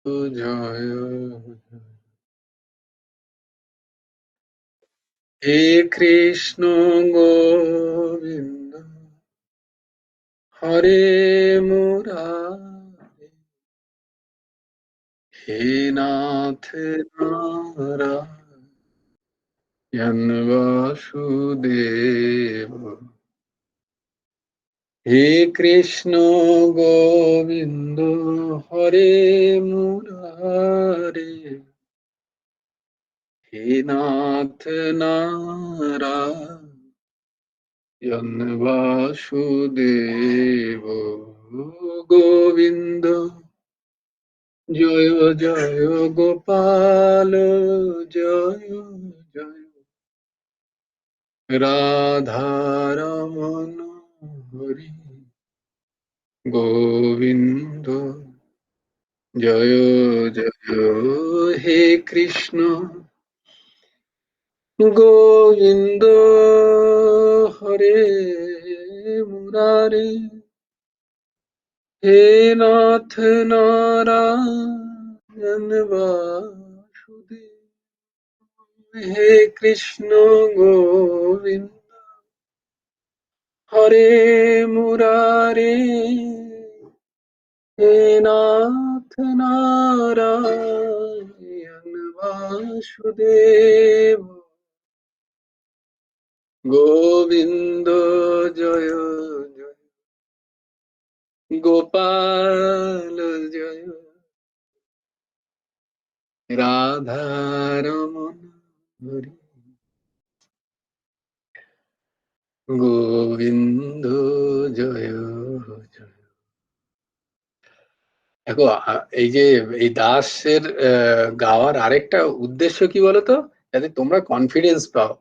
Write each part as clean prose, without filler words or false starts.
জয় হে কৃষ্ণ গোবিন্দ হরে মুরারে হে নাথ নারায়ণ বাসুদেব হে কৃষ্ণ গোবিন্দ হরে মুরারে হে নাথ নারায়ণ বাসুদেব গোবিন্দ জয় জয় গোপাল জয় জয় রাধারমণ হরি গোবিন্দ জয় জয় হে কৃষ্ণ গোবিন্দ হরে মুরারে হে নাথ নারায়ণ বাসুদেব হে কৃষ্ণ গোবিন্দ হরে মুরারে হে নাথ নারায়ণ বাসুদেব গোবিন্দ জয় জয় গোপাল জয় রাধারমণ হরি গোবিন্দ জয় জয়। দেখো এই যে এই দাসের গাওয়ার আরেকটা উদ্দেশ্য কি বলতো, যাতে তোমরা কনফিডেন্স পাও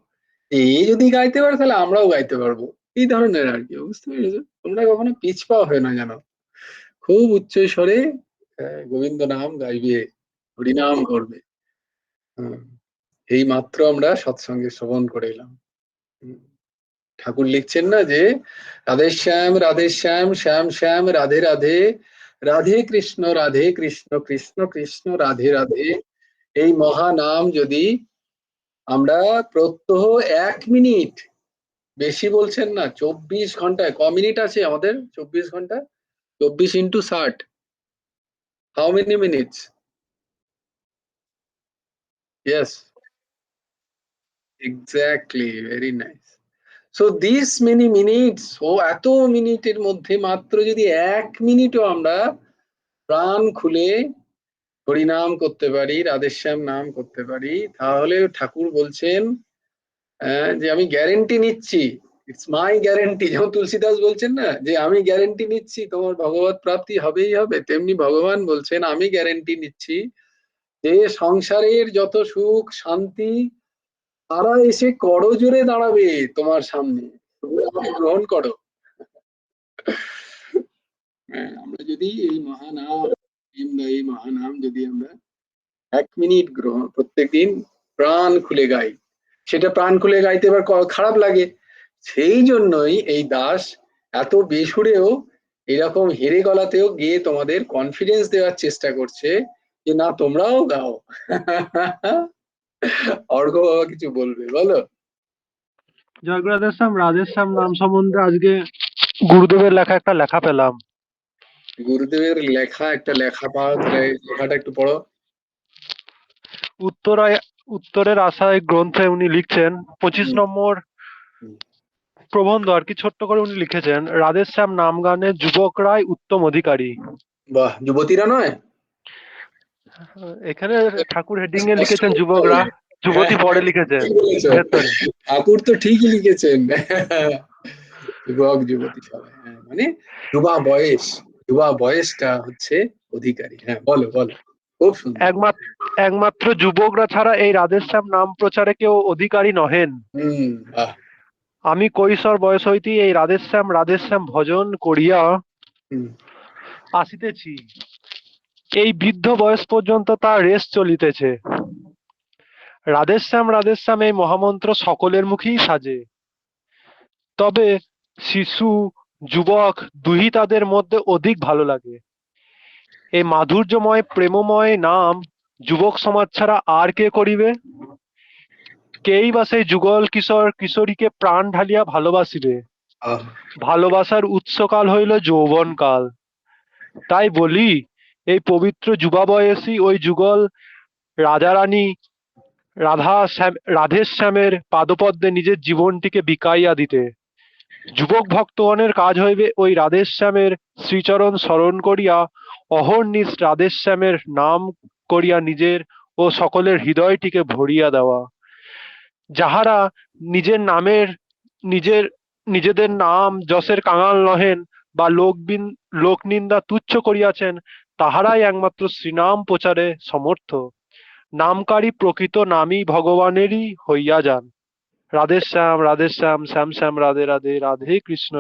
যে এই যদি গাইতে পারে তাহলে আমরাও গাইতে পারবো, এই ধরনের আর কি। বুঝতে পেরেছো? তোমরা কখনো পিছ পা হয় না জানো, খুব উচ্চ স্বরে গোবিন্দ নাম গাইবে, হরিনাম করবে। হুম, এই মাত্র আমরা সৎসঙ্গে শ্রবণ করে এলাম। হুম, ঠাকুর লিখছেন না যে রাধে শ্যাম শ্যাম শ্যাম রাধে রাধে, রাধে কৃষ্ণ কৃষ্ণ কৃষ্ণ রাধে রাধে। এই মহানাম যদি আমরা প্রত্যহ 1 মিনিট, বেশি বলছেন না, 24 ঘন্টায় ক মিনিট আছে আমাদের? 24 ঘন্টা, 24 × 60, how many minutes? Yes, exactly, very nice. So this many minutes, ও এত মিনিটের মধ্যে মাত্র যদি 1 মিনিটও আমরা প্রাণ খুলে হরিনাম করতে পারি, রাধেশ্যাম নাম করতে পারি, তাহলে ঠাকুর বলছেন যে আমি গ্যারেন্টি নিচ্ছি, ইটস মাই গ্যারেন্টি। যেমন তুলসীদাস বলছেন না যে আমি গ্যারেন্টি নিচ্ছি তোমার ভগবত প্রাপ্তি হবেই হবে, তেমনি ভগবান বলছেন আমি গ্যারেন্টি নিচ্ছি যে সংসারের যত সুখ শান্তি তারা এসে করজোড়ে দাঁড়াবে তোমার সামনে, তুমি আমাকে গ্রহণ করো। হ্যাঁ, আমরা যদি এই মহানাম যদি আমরা 1 মিনিট গ্রহণ প্রত্যেকদিন প্রাণ খুলে গাই, সেটা প্রাণ খুলে গাইতে এবার খারাপ লাগে, সেই জন্যই এই দাস এত বেসুরেও এরকম হেরে গলাতেও গিয়ে তোমাদের কনফিডেন্স দেওয়ার চেষ্টা করছে যে না তোমরাও গাও। অর্ঘ্য বাবা কিছু বলবে, বলো। জয়গুরু রাধেশ্যাম। রাধেশ্যাম নাম সম্বন্ধে আজকে গুরুদেবের লেখা একটা লেখা পেলাম। গুরুদেবের লেখা একটা লেখা পাও, তাহলে লেখাটা একটু পড়ো। উত্তরের আশায় গ্রন্থে উনি লিখছেন 25 নম্বর প্রবন্ধ আর কি, ছোট্ট করে উনি লিখেছেন, রাধেশ্যাম নাম গানে যুবকরাই উত্তম অধিকারী। বাহ, যুবতীরা নয়? এখানে ঠাকুর হেডিং এ লিখেছেন যুবকরা, যুবতী পরে লিখেছেন ঠিক বলেছো, ভেতরে। ঠাকুর তো ঠিকই লিখেছেন। যুবক যুবতী সবাই, হ্যাঁ, মানে যুবা বয়সটা হচ্ছে অধিকারী। হ্যাঁ, বলো বলো, খুব সুন্দর। একমাত্র যুবকরা ছাড়া এই রাধেশ্যাম নাম প্রচারে কেউ অধিকারী নহেন। বাহ। আমি কৈশোর বয়স হইতেই এই রাধেশ্যাম রাধেশ্যাম ভজন করিয়া আসিতেছি, এই বৃদ্ধ বয়স পর্যন্ত তার রেস চলিতেছে। রাধেশ্যাম রাধেশ্যাম এই মহামন্ত্র সকলের মুখেই সাজে, তবে শিশু যুবক দুহি তাদের মধ্যে অধিক ভালো লাগে। এই মাধুর্যময় প্রেমময় নাম যুবক সমাজ ছাড়া আর কে করিবে? কেই বা সেই যুগল কিশোর কিশোরীকে প্রাণ ঢালিয়া ভালোবাসিবে? আহ ভালোবাসার উৎসকাল হইল যৌবনকাল। তাই বলি, এই পবিত্র যুবা বয়সী ওই যুগল রাজারানী রাধেশ্যামের পাদপদ্মে নিজের জীবনটিকে বিকাইয়া দিতে। যুবক ভক্তগণের কাজ হইবে ওই রাধেশ্যামের শ্রীচরণ স্মরণ করিয়া অহর্নিশ রাধেশ্যামের নাম করিয়া নিজের ও সকলের হৃদয়টিকে ভরিয়া দেওয়া। যাহারা নিজের নামের নিজের নিজেদের নাম যশের কাঙাল নহেন বা লোকনিন্দা তুচ্ছ করিয়াছেন, তাহারাই একমাত্র শ্রীনাম প্রচারে সমর্থ। নামকারী প্রকৃত নামই ভগবানেরই হইয়া যান। রাধেশ্যাম রাধেশ্যাম শ্যাম শ্যাম রাধে রাধে, রাধে কৃষ্ণ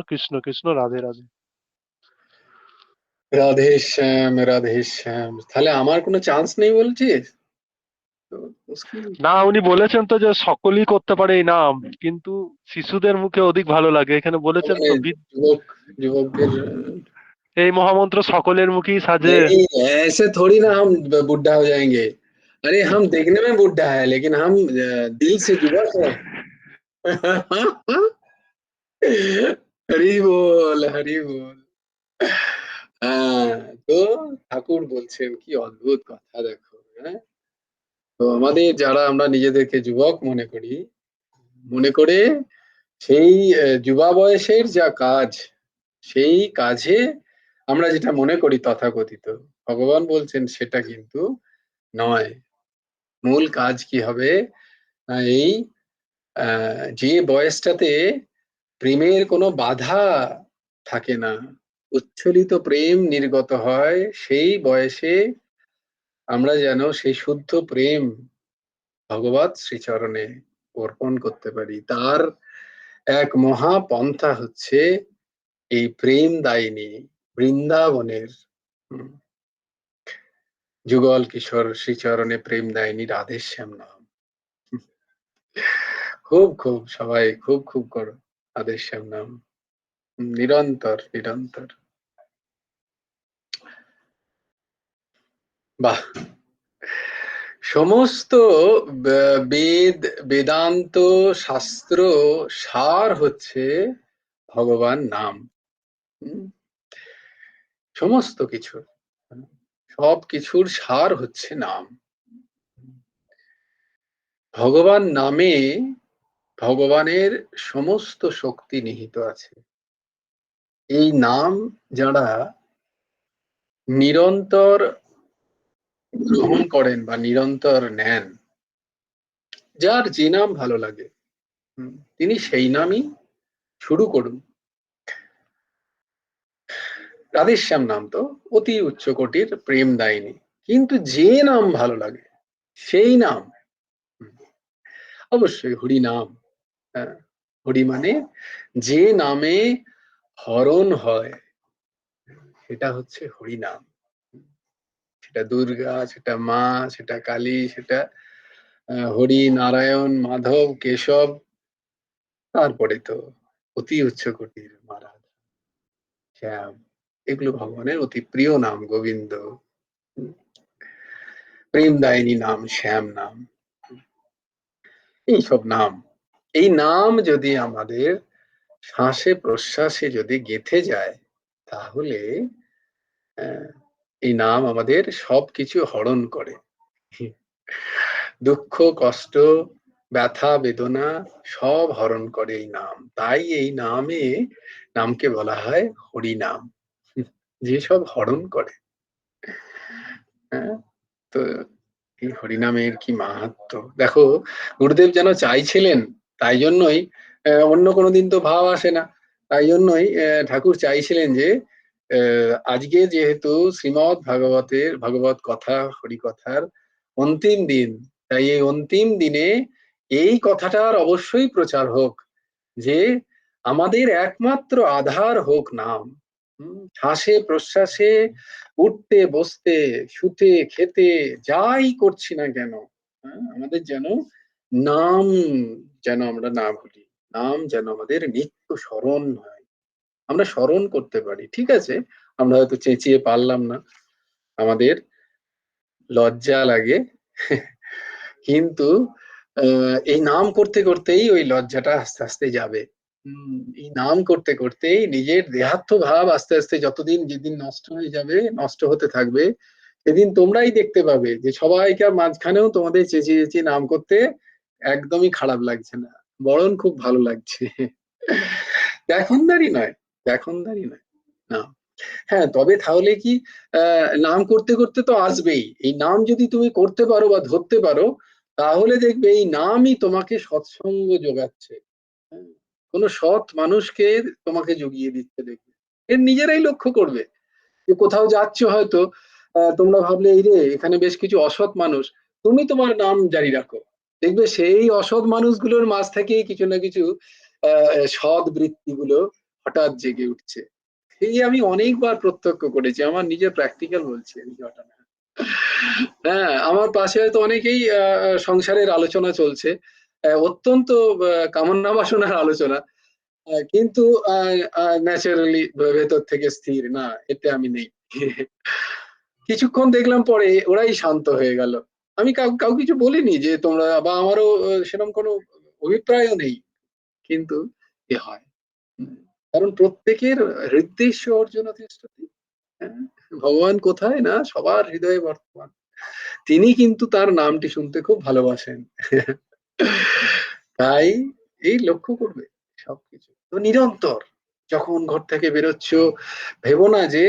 কৃষ্ণ কৃষ্ণ রাধে রাধে। রাধে শ্যাম রাধে শ্যাম, তাহলে আমার কোনো চান্স নেই বলছিস? তো মুশকিল। না, উনি বলেছেন তো যে সকলেই করতে পারে এই নাম, কিন্তু শিশুদের মুখে অধিক ভালো লাগে, এখানে বলেছেন মানে তো যুবকদের এই মহামন্ত্র সকলের मुखी साजे। नहीं, ऐसे थोड़ी ना हम बुढ़ा हो जाएंगे। अरे हम देखने में बुढ़ा है लेकिन हम दिल से युवक है। হরি বল হরি বল। হ্যাঁ, তো ঠাকুর বলছেন কি অদ্ভুত কথা দেখো, হ্যাঁ। তো আমাদের যারা আমরা নিজেদেরকে যুবক মনে করি, মনে করে সেই যুবা বয়সের যা কাজ, সেই কাজে আমরা যেটা মনে করি তথাকথিত, ভগবান বলছেন সেটা কিন্তু নয়। মূল কাজ কি হবে? এই যে বয়সটাতে প্রেমের কোনো বাধা থাকে না, উচ্ছ্বলিত প্রেম নির্গত হয়, সেই বয়সে আমরা যেন সেই শুদ্ধ প্রেম ভগবৎ শ্রীচরণে অর্পণ করতে পারি। তার এক মহাপন্থা হচ্ছে এই প্রেম দায়িনী বৃন্দাবনের যুগল কিশোর শ্রীচরণে প্রেম দায়িনী রাধেশ্যাম নাম। খুব খুব সবাই খুব খুব করো রাধেশ্যাম নাম, নিরন্তর নিরন্তর। বাহ। সমস্ত বেদ বেদান্ত শাস্ত্র সার হচ্ছে ভগবান নাম। হুম, সমস্ত কিছুর, সব কিছুর সার হচ্ছে নাম। ভগবান নামে ভগবানের সমস্ত শক্তি নিহিত আছে। এই নাম যারা নিরন্তর গ্রহণ করেন বা নিরন্তর নেন, যার যে নাম ভালো লাগে তিনি সেই নামই শুরু করুন। রাধেশ্যাম নাম তো অতি উচ্চ কোটির প্রেম দায়িনী, কিন্তু যে নাম ভালো লাগে সেই নাম, অবশ্যই হরি নাম। হ্যাঁ, হরি মানে যে নামে হরণ হয় সেটা হচ্ছে হরি নাম। সেটা দুর্গা, সেটা মা, সেটা কালী, সেটা হরি নারায়ণ মাধব কেশব, তারপরে তো অতি উচ্চ কোটির মা রাধা, শ্যাম, এগুলো ভগবানের অতি প্রিয় নাম। গোবিন্দ, প্রেম দায়িনী নাম শ্যাম নাম, এইসব নাম। এই নাম যদি আমাদের শ্বাসে প্রশ্বাসে যদি গেঁথে যায়, তাহলে এই নাম আমাদের সবকিছু হরণ করে। দুঃখ কষ্ট ব্যথা বেদনা সব হরণ করে এই নাম। তাই এই নামকে বলা হয় হরি নাম, যে সব হরণ করে। হ্যাঁ, তো এই হরিনামের কি মাহাত্ম্য দেখো। গুরুদেব যেন চাইছিলেন, তাই জন্যই অন্য কোনো দিন তো ভাব আসে না, তাই জন্যই ঠাকুর চাইছিলেন যে আজকে যেহেতু শ্রীমৎ ভাগবতের ভাগবত কথা হরিকথার অন্তিম দিন, তাই এই অন্তিম দিনে এই কথাটার অবশ্যই প্রচার হোক যে আমাদের একমাত্র আধার হোক নাম। শ্বাসে প্রশ্বাসে উঠতে বসতে শুতে খেতে যাই করছি না কেন, আমাদের যেন নাম যেন আমরা না ভুলি, নাম যেন আমাদের নিত্য স্মরণ হয়, আমরা স্মরণ করতে পারি। ঠিক আছে, আমরা হয়তো চেঁচিয়ে পারলাম না, আমাদের লজ্জা লাগে, কিন্তু এই নাম করতে করতেই ওই লজ্জাটা আস্তে আস্তে যাবে। এই নাম করতে করতেই নিজের দেহাত্ম ভাব আস্তে আস্তে যতদিন যেদিন নষ্ট হয়ে যাবে, নষ্ট হতে থাকবে, সেদিন তোমরাই দেখতে পাবে যে সবাইকার মাঝখানেও তোমাদের চেঁচিয়ে চেঁচিয়ে নাম করতে একদমই খারাপ লাগছে না, বরং খুব ভালো লাগছে। দেখনদারি নয়, দেখনদারি নয়, না। হ্যাঁ, তবে তাহলে কি নাম করতে করতে তো আসবেই। এই নাম যদি তুমি করতে পারো বা ধরতে পারো, তাহলে দেখবে এই নামই তোমাকে সৎসঙ্গ যোগাচ্ছে। হ্যাঁ, কোনো সৎ মানুষকে তোমাকে জুগিয়ে দিচ্ছে, দেখবে এর নিজেরাই লক্ষ্য করবে যে কোথাও যাচ্ছ হয়তো, তোমরা ভাবলে এই রে এখানে বেশ কিছু অসৎ মানুষ, তুমি তোমার নাম জারি রাখো, দেখবে সেই অসৎ মানুষগুলোর মাঝ থেকেই কিছু না কিছু সৎ বৃত্তিগুলো হঠাৎ জেগে উঠছে। এই আমি অনেকবার প্রত্যক্ষ করেছি, আমার নিজের প্র্যাকটিক্যাল বলছি এই ঘটনা। হ্যাঁ, আমার পাশে হয়তো অনেকেই সংসারের আলোচনা চলছে, অত্যন্ত কামনা বাসনার আলোচনা, কিন্তু ন্যাচারালি ভেতর থেকে স্থির না, এতে আমি নেই। কিছুক্ষণ দেখলাম পরে ওরাই শান্ত হয়ে গেল। আমি কাউ কিছু বলিনি যে তোমরা, বা আমারও সেরকম কোনো অভিপ্রায়ও নেই, কিন্তু এ হয়। হুম, কারণ প্রত্যেকের হৃদ্দেশ্য অর্জুন তিষ্ঠতি। হ্যাঁ, ভগবান কোথায় না সবার হৃদয়ে বর্তমান, তিনি কিন্তু তার নামটি শুনতে খুব ভালোবাসেন। তাই এই লক্ষ্য করবে সবকিছু তো নিরন্তর, যখন ঘর থেকে বেরোচ্ছ ভেবো না যে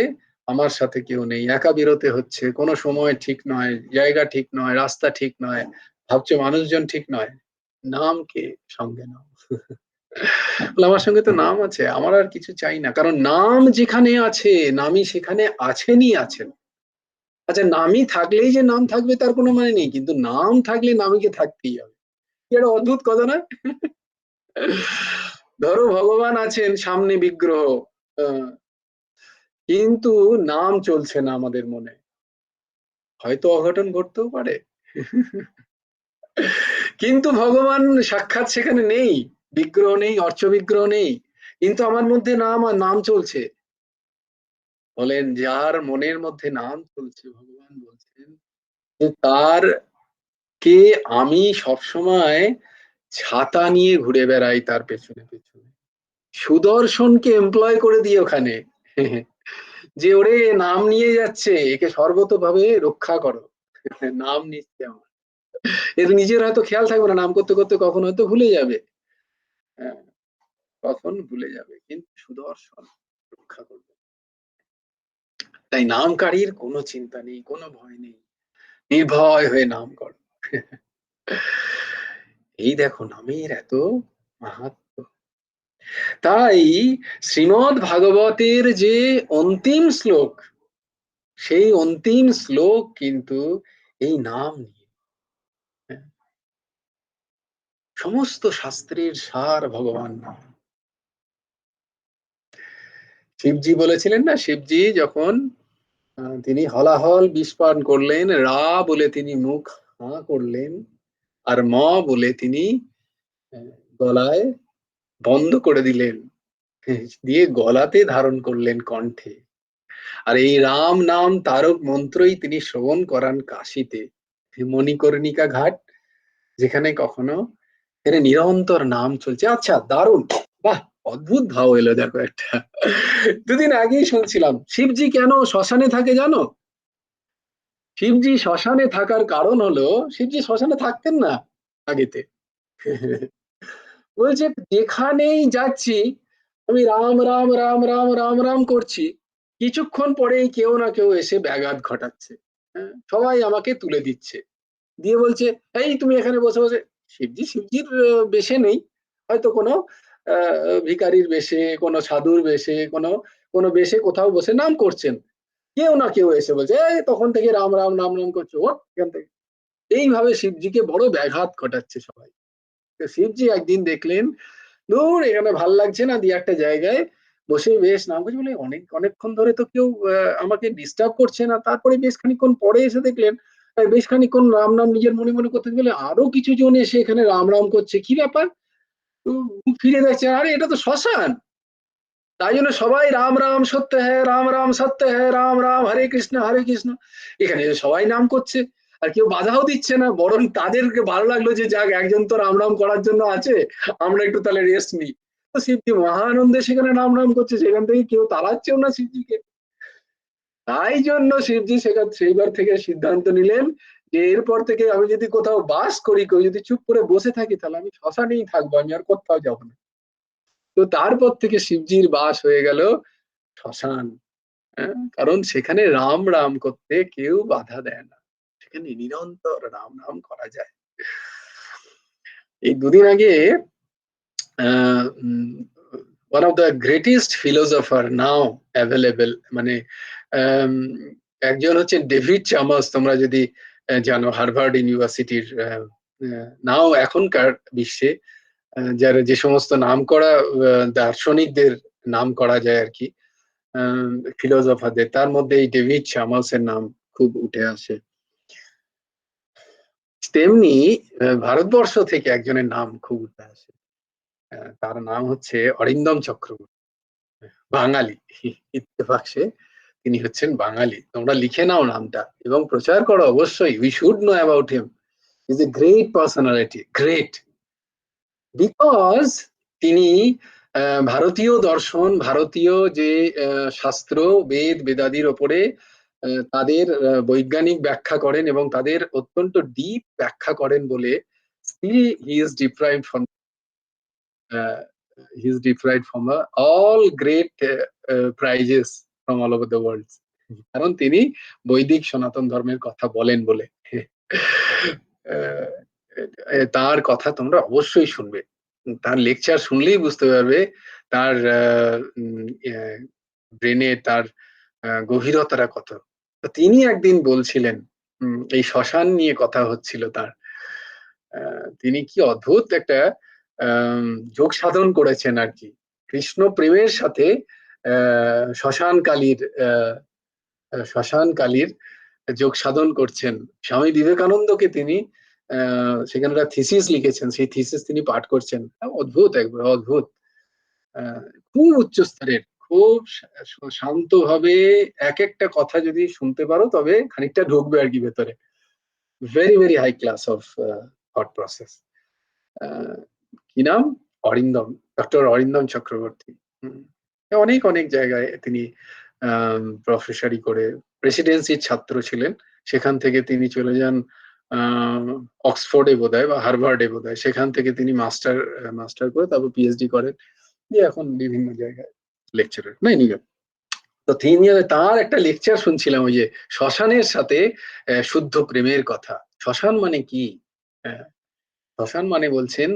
আমার সাথে কেউ নেই, একা বেরোতে হচ্ছে, কোনো সময় ঠিক নয়, জায়গা ঠিক নয়, রাস্তা ঠিক নয়, ভাবছো মানুষজন ঠিক নয়, নামকে সঙ্গে নাও। বলে, আমার সঙ্গে তো নাম আছে, আমার আর কিছু চাই না, কারণ নাম যেখানে আছে নামই সেখানে আছেনই আছেন। আচ্ছা, নামই থাকলেই যে নাম থাকবে তার কোনো মানে নেই, কিন্তু নাম থাকলে নামীকে থাকতেই হবে। কি একটা অদ্ভুত কথা না? ধরো ভগবান আছেন সামনে বিগ্রহ, আহ, কিন্তু নাম চলছে না আমাদের মনে, হয়তো অঘটন ঘটতেও পারে। কিন্তু ভগবান সাক্ষাৎ সেখানে নেই, বিগ্রহ নেই, অর্চ বিগ্রহ নেই, কিন্তু আমার মধ্যে নাম আর নাম চলছে। বলেন, যার মনের মধ্যে নাম চলছে, ভগবান বলছেন যে তার কে আমি সবসময় ছাতা নিয়ে ঘুরে বেড়াই তার পেছনে পেছনে, সুদর্শনকে এমপ্লয় করে দিই ওখানে, যে ওরে নাম নিয়ে যাচ্ছে, একে সর্বতভাবে রক্ষা করো। নাম নিচ্ছে আমার, এর নিজের হয়তো খেয়াল থাকবে না, নাম করতে করতে কখন হয়তো ভুলে যাবে। হ্যাঁ, কখন ভুলে যাবে, কিন্তু সুদর্শন রক্ষা করবে। তাই নামকারীর কোনো চিন্তা নেই, কোনো ভয় নেই, নির্ভয় হয়ে নাম করো। এই দেখো নামের এত মাহাত্ম্য। তাই শ্রীমদ্ ভাগবতের যে অন্তিম শ্লোক, সেই অন্তিম শ্লোক কিন্তু এই নাম নিয়ে। হ্যাঁ, সমস্ত শাস্ত্রের সার ভগবান নাম। শিবজি বলেছিলেন না, শিবজি যখন তিনি হলাহল বিষ পান করলেন, রা বলে তিনি মুখ হাঁ করলেন, আর ম বলে তিনি আহ, গলায় বন্ধ করে দিলেন, দিয়ে গলাতে ধারণ করলেন কণ্ঠে। আর এই রাম নাম তারক মন্ত্রই তিনি শ্রবণ করান কাশিতে, মণিকর্ণিকা ঘাট, যেখানে কখনো এখানে নিরন্তর নাম চলছে। আচ্ছা, দারুণ, বাহ, অদ্ভুত ভাব এলো দেখো একটা। দুদিন আগেই শুনছিলাম শিবজি কেন শ্মশানে থাকে জানো? শিবজি শ্মশানে থাকার কারণ হলো, শিবজি শ্মশানে থাকতেন না আগেতে। বলছে যেখানেই যাচ্ছি আমি রাম রাম রাম রাম রাম রাম করছি, কিছুক্ষণ পরেই কেউ না কেউ এসে ব্যাঘাত ঘটাচ্ছে। হ্যাঁ, সবাই আমাকে তুলে দিচ্ছে, দিয়ে বলছে এই তুমি এখানে বসে বসে, শিবজি শিবজির বেশে নেই, হয়তো কোনো ভিখারির বেশে, কোনো সাধুর বেশে, কোনো কোনো বেশে কোথাও বসে নাম করছেন, কেউ না কেউ এসে বলছে এই তখন থেকে রাম রাম নাম নাম করছো, ও এখান থেকে। এইভাবে শিবজিকে বড় ব্যাঘাত ঘটাচ্ছে সবাই। তো শিবজি একদিন দেখলেন দূর এখানে ভাল লাগছে না, দিয়ে একটা জায়গায় বসে বেশ নাম করছে, বলে অনেকক্ষণ ধরে তো কেউ আমাকে ডিস্টার্ব করছে না, তারপরে বেশ খানিকক্ষণ পরে এসে দেখলেন বেশ খানিকক্ষণ রাম নাম নিজের মনে মনে করতে গেলে আরো কিছু জন এসে এখানে রাম রাম করছে, কি ব্যাপার? তো ফিরে দেখছে, আরে এটা তো শ্মশান। তাই জন্য সবাই রাম রাম সত্য হ্যাঁ, রাম রাম সত্য হ্যাঁ, রাম রাম হরে কৃষ্ণ হরে কৃষ্ণ, এখানে সবাই নাম করছে, আর কেউ বাধাও দিচ্ছে না, বরং তাদেরকে ভালো লাগলো যে যাক একজন তো রাম রাম করার জন্য আছে, আমরা একটু তাহলে রেস্ট নিই। তো শিবজি মহানন্দে সেখানে রাম রাম করছে, সেখান থেকে কেউ তাড়াচ্ছেও না শিবজিকে। তাই জন্য শিবজি সেইবার থেকে সিদ্ধান্ত নিলেন যে এরপর থেকে আমি যদি কোথাও বাস করি, কেউ যদি চুপ করে বসে থাকি, তাহলে আমি শ্মশানেই থাকবো, আমি আর কোথাও যাবো না। তো তারপর থেকে শিবজির বাস হয়ে গেল শ্মশান। হ্যাঁ, কারণ সেখানে রাম রাম করতে কেউ বাধা দেয় না, সেখানে নিরন্তর রাম রাম করা যায়। এই দুদিন আগে one of the greatest philosopher now available, মানে আম, একজন হচ্ছেন ডেভিড চামাস, তোমরা যদি জানো, হার্ভার্ড ইউনিভার্সিটির নাও এখনকার বিশ্বে যার যে সমস্ত নাম করা দার্শনিকদের নাম করা যায় আর কি, ফিলোসফারদের, তার মধ্যে এই ডেভিড চামাসের নাম খুব উঠে আসে। তেমনি ভারতবর্ষ থেকে একজনের নাম খুব উঠে আসে, তার নাম হচ্ছে অরিন্দম চক্রবর্তী, বাঙালি। ইত্তেফাক সে, তিনি হচ্ছেন বাঙালি, তোমরা লিখে নাও নামটা এবং প্রচার করো অবশ্যই, we should know about him, is a great personality, great, because তিনি ভারতীয় দর্শন, ভারতীয় যে শাস্ত্র, বেদ বেদাদির ওপরে তাদের বৈজ্ঞানিক ব্যাখ্যা করেন এবং তাদের অত্যন্ত ডিপ ব্যাখ্যা করেন বলে still he is deprived from uh, he is deprived from all great prizes from all over the world, কারণ তিনি বৈদিক সনাতন ধর্মের কথা বলেন বলে। আহ, তার কথা তোমরা অবশ্যই শুনবে, তার লেকচার শুনলেই বুঝতে পারবে তার ব্রেনে তার গভীরতাটা কত। তো তিনি একদিন বলছিলেন, এই শ্মশান নিয়ে কথা হচ্ছিল তার, তিনি কি অদ্ভুত একটা যোগ সাধন করেছেন আর কি, কৃষ্ণ প্রেমের সাথে শ্মশান কালীর শ্মশান কালীর যোগ সাধন করছেন। স্বামী বিবেকানন্দকে তিনি সেখানে একটা থিসিস লিখেছেন, সেই থিসিস তিনি পাঠ করছেন, অদ্ভুত, একবার অদ্ভুত, আহ, খুব উচ্চ স্তরের, খুব শান্ত ভাবে এক একটা কথা যদি শুনতে পারো তবে খানিকটা ঢুকবে আর কি ভেতরে, very very high class of thought process. কি নাম? অরিন্দম, ডক্টর অরিন্দম চক্রবর্তী। হুম, অনেক অনেক জায়গায় তিনি প্রফেসরি করে, প্রেসিডেন্সির ছাত্র ছিলেন, সেখান থেকে তিনি চলে যান অক্সফোর্ডে বোধহয় বা হার্ভার্ডে বোধহয়, সেখান থেকে তিনি মাস্টার মাস্টার করে তারপর পিএইচডি করেন, দিয়ে এখন বিভিন্ন জায়গায় লেকচারার না এনিওয়ে। তো তিনি, তার একটা লেকচার শুনছিলাম ওই যে শ্মশানের সাথে শুদ্ধ প্রেমের কথা। শ্মশান মানে কি? আহ, শ্মশান মানে বলছেন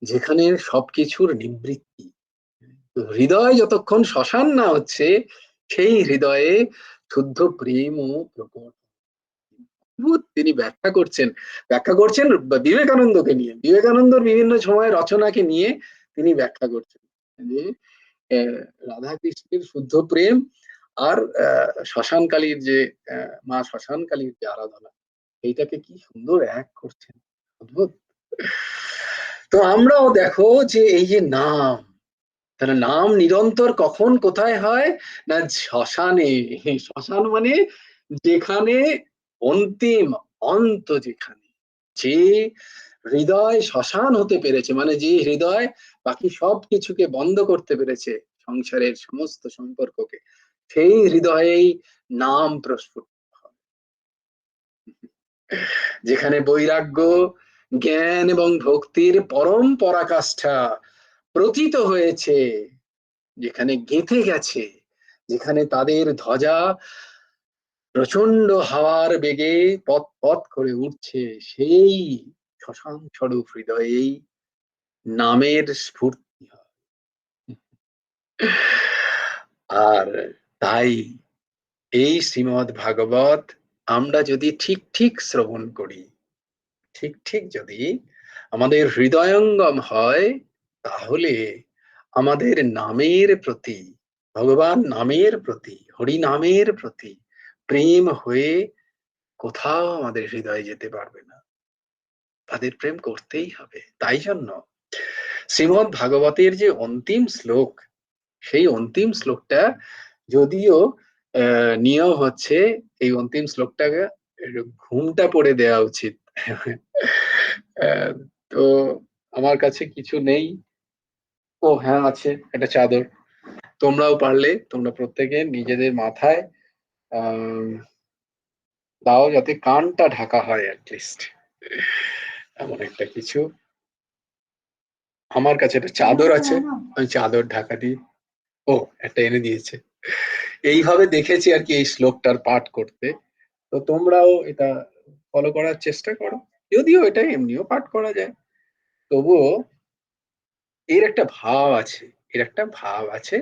যেখানে সবকিছুর নিবৃত্তি, তো হৃদয় যতক্ষণ শ্মশান না হচ্ছে, সেই হৃদয়ে শুদ্ধ প্রেম ও প্রকট। তিনি ব্যাখ্যা করছেন বিবেকানন্দকে নিয়ে, বিবেকানন্দর বিভিন্ন সময় রচনাকে নিয়ে তিনি ব্যাখ্যা করছেন যে আহ, রাধা কৃষ্ণের শুদ্ধ প্রেম আর শ্মশান কালীর যে মা শ্মশান কালীর যে আরাধনা, এইটাকে কি সুন্দর এক করছেন, অদ্ভুত। তো আমরাও দেখো যে এই যে নাম, তাহলে নাম নিরন্তর কখন কোথায় হয় না শ্মশানে। শ্মশান মানে যেখানে অন্তিম, অন্ত যেখানে, যে হৃদয় শ্মশান হতে পেরেছে, মানে যে হৃদয় বাকি সব কিছুকে বন্ধ করতে পেরেছে, সংসারের সমস্ত সম্পর্ককে, সেই হৃদয়েই নাম প্রস্ফুট হয়। যেখানে বৈরাগ্য, জ্ঞান এবং ভক্তির পরম পরাকাষ্ঠা প্রতীত হয়েছে, যেখানে গেঁথে গেছে, যেখানে তাদের ধ্বজা প্রচন্ড হাওয়ার বেগে পথ পথ করে উঠছে, সেই শ্মশান স্বরূপ হৃদয়েই নামের স্ফূর্তি হয়। আর তাই এই শ্রীমদ্ ভাগবত আমরা যদি ঠিক ঠিক শ্রবণ করি, ঠিক ঠিক যদি আমাদের হৃদয়ঙ্গম হয়, তাহলে আমাদের নামের প্রতি, ভগবান নামের প্রতি, হরি নামের প্রতি প্রেম হয়ে কোথাও আমাদের হৃদয়ে যেতে পারবে না, তাদের প্রেম করতেই হবে। তাই জন্য শ্রীমদ্ ভাগবতের যে অন্তিম শ্লোক, সেই অন্তিম শ্লোকটা, যদিও নিয়ম হচ্ছে এই অন্তিম শ্লোকটাকে ঘুমটা পড়ে দেওয়া উচিত। আহ, তো আমার কাছে কিছু নেই। ও হ্যাঁ, আছে একটা চাদর। তোমরাও পারলে তোমরা প্রত্যেকে নিজেদের মাথায় আহ দাও, যাতে কানটা ঢাকা হয় অ্যাটলিস্ট, এমন একটা কিছু। আমার কাছে একটা চাদর আছে, আমি চাদর ঢাকা দিই। ও, একটা এনে দিয়েছে। এইভাবে দেখেছি আর কি এই শ্লোকটার পাঠ করতে। তো তোমরাও এটা ফলো করার চেষ্টা করো, যদিও এটা এমনিও পাঠ করা যায়, তবুও এর একটা ভাব আছে। এর একটা ভাব আছে।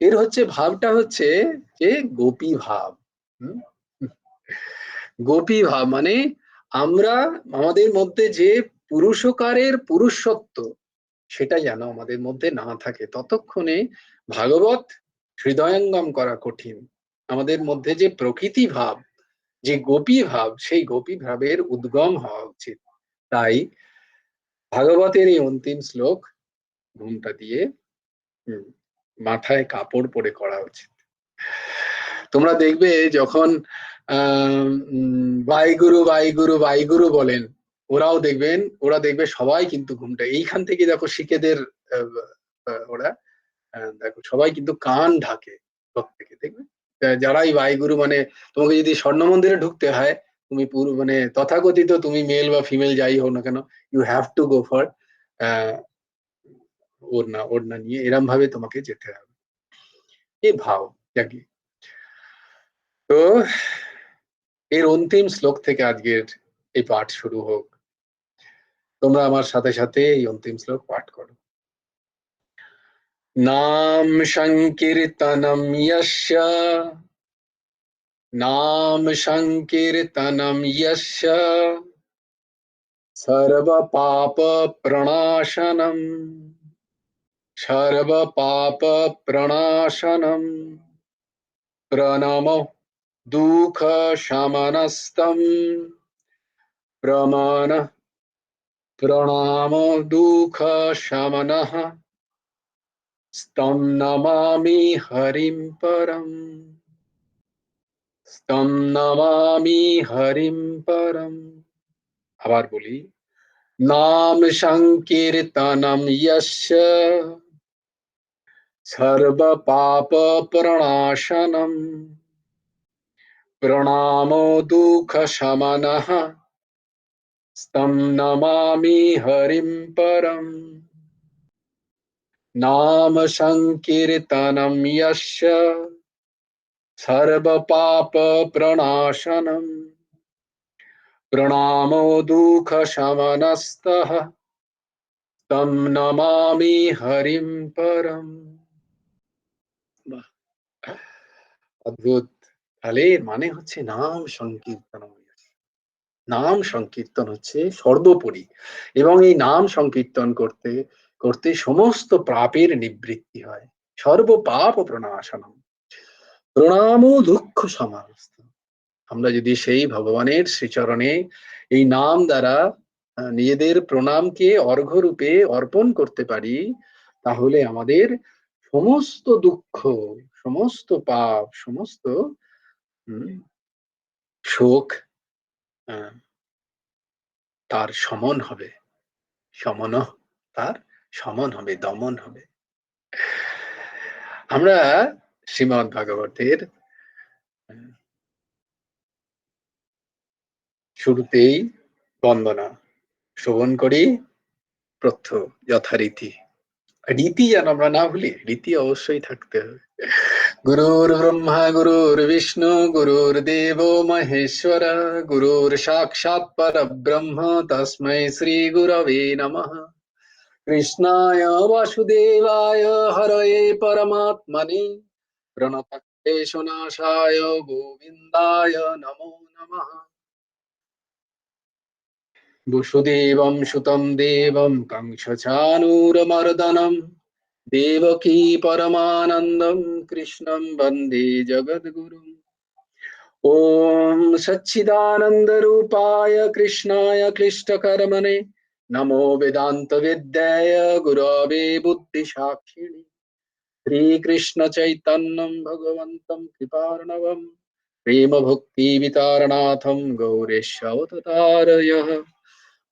এর হচ্ছে ভাবটা হচ্ছে যে গোপী ভাব। হুম? গোপী ভাব মানে আমরা, আমাদের মধ্যে যে পুরুষকারের পুরুষত্ব, সেটা যেন আমাদের মধ্যে না থাকে ততক্ষণে ভাগবত হৃদয়ঙ্গম করা কঠিন। আমাদের মধ্যে যে প্রকৃতি ভাব, যে গোপী ভাব, সেই গোপী ভাবের উদ্গম হওয়া উচিত। তাই ভাগবতের এই অন্তিম শ্লোক ঘুমটা দিয়ে হুম, মাথায় কাপড় পরে করা উচিত। তোমরা দেখবে যখন বাইগুরু বাইগুরু বাইগুরু বলেন, ওরা দেখবে সবাই কিন্তু ঘুমটা এইখান থেকে দেখো শিখেদের আহ, ওরা দেখো সবাই কিন্তু কান ঢাকে প্রত্যেকে, দেখবে। যারাই বাইগুরু মানে, তোমাকে যদি স্বর্ণ মন্দিরে ঢুকতে হয়, তুমি পুরো মানে তথাকথিত তুমি মেল বা ফিমেল যাই হোক না কেন, you have to go for orna, ওড়না নিয়ে এরম ভাবে তোমাকে যেতে হবে। এই ভাও জাগিয়ে। তো এর অন্তিম শ্লোক থেকে আজকের এই পাঠ শুরু হোক। তোমরা আমার সাথে সাথে এই অন্তিম শ্লোক পাঠ করো। নাম সংকীর্তনম যস্য, নাম সংকীর্তনম যস্য, সর্ব পাপ প্রণাশনম, সর্ব পাপ প্রণাশনম, প্রণমো দুঃখ শমনস্তম, প্রমাণ প্রণামো দুঃখ শমনঃ, স্তম নমামি হরিম পরম, স্তম নমামি হরিম পরম। আবার বলি, নাম সংকীর্তনম যস্য, সর্ব পাপ প্রণাশনম, প্রণামো দুঃখ শমনঃ, স্তম নমামি হরিম পরম। নাম সংকীর্তনম যস্য, সর্ব পাপ প্রণাশনম, প্রণামো দুঃখ শমনস্তঃ, তম নমামি হরিম পরম। বাহ, অদ্ভুত। তাহলে এর মানে হচ্ছে নাম সংকীর্তন। নাম সংকীর্তন হচ্ছে সর্বোপরি, এবং এই নাম সংকীর্তন করতে করতে সমস্ত পাপের নিবৃত্তি হয়। সর্ব পাপ প্রণাশনম, প্রণাম ও দুঃখ সমানস্ত। আমরা যদি সেই ভগবানের শ্রীচরণে এই নাম দ্বারা নিজেদের প্রণামকে অর্ঘ্য রূপে অর্পণ করতে পারি, তাহলে আমাদের সমস্ত দুঃখ, সমস্ত পাপ, সমস্ত উম, শোক আহ, তার সমন হবে। সমন, তার সমন হবে, দমন হবে। আমরা শ্রীমদ্ ভাগবতের শুরুতেই বন্দনা শ্রবণ করি, প্রথ্য যথারীতি। রীতি যেন আমরা না ভুলি, রীতি অবশ্যই থাকতে হবে। গুরুর ব্রহ্মা গুরুর বিষ্ণু গুরুর্দেব মহেশ্বর, গুরুর সাক্ষাৎ পরব্রহ্ম তস্मै শ্রী গুরবে নমঃ। কৃষ্ণায় বাসুদেবায় হরয়ে পরমাত্মনে, প্রণতক্লেশনাশায় গোবিন্দায় নমো নমঃ। বসুদেবং সুতং দেবং কংসচাণূরমর্দনম, দেবকী পরমানন্দম কৃষ্ণম বন্দে জগদ্গুরুম। ওম সচ্চিদানন্দ रूपाय कृष्णाय क्लिष्टकर्मणे, नमो वेदांत विद्याय गुरवे बुद्धि साक्षिणे, শ্রীকৃষ্ণ চৈতন্যম ভগবন্তম কৃপার্ণবম প্রেম ভক্তি বিতারনাথম গৌরেশাবতারয়ঃ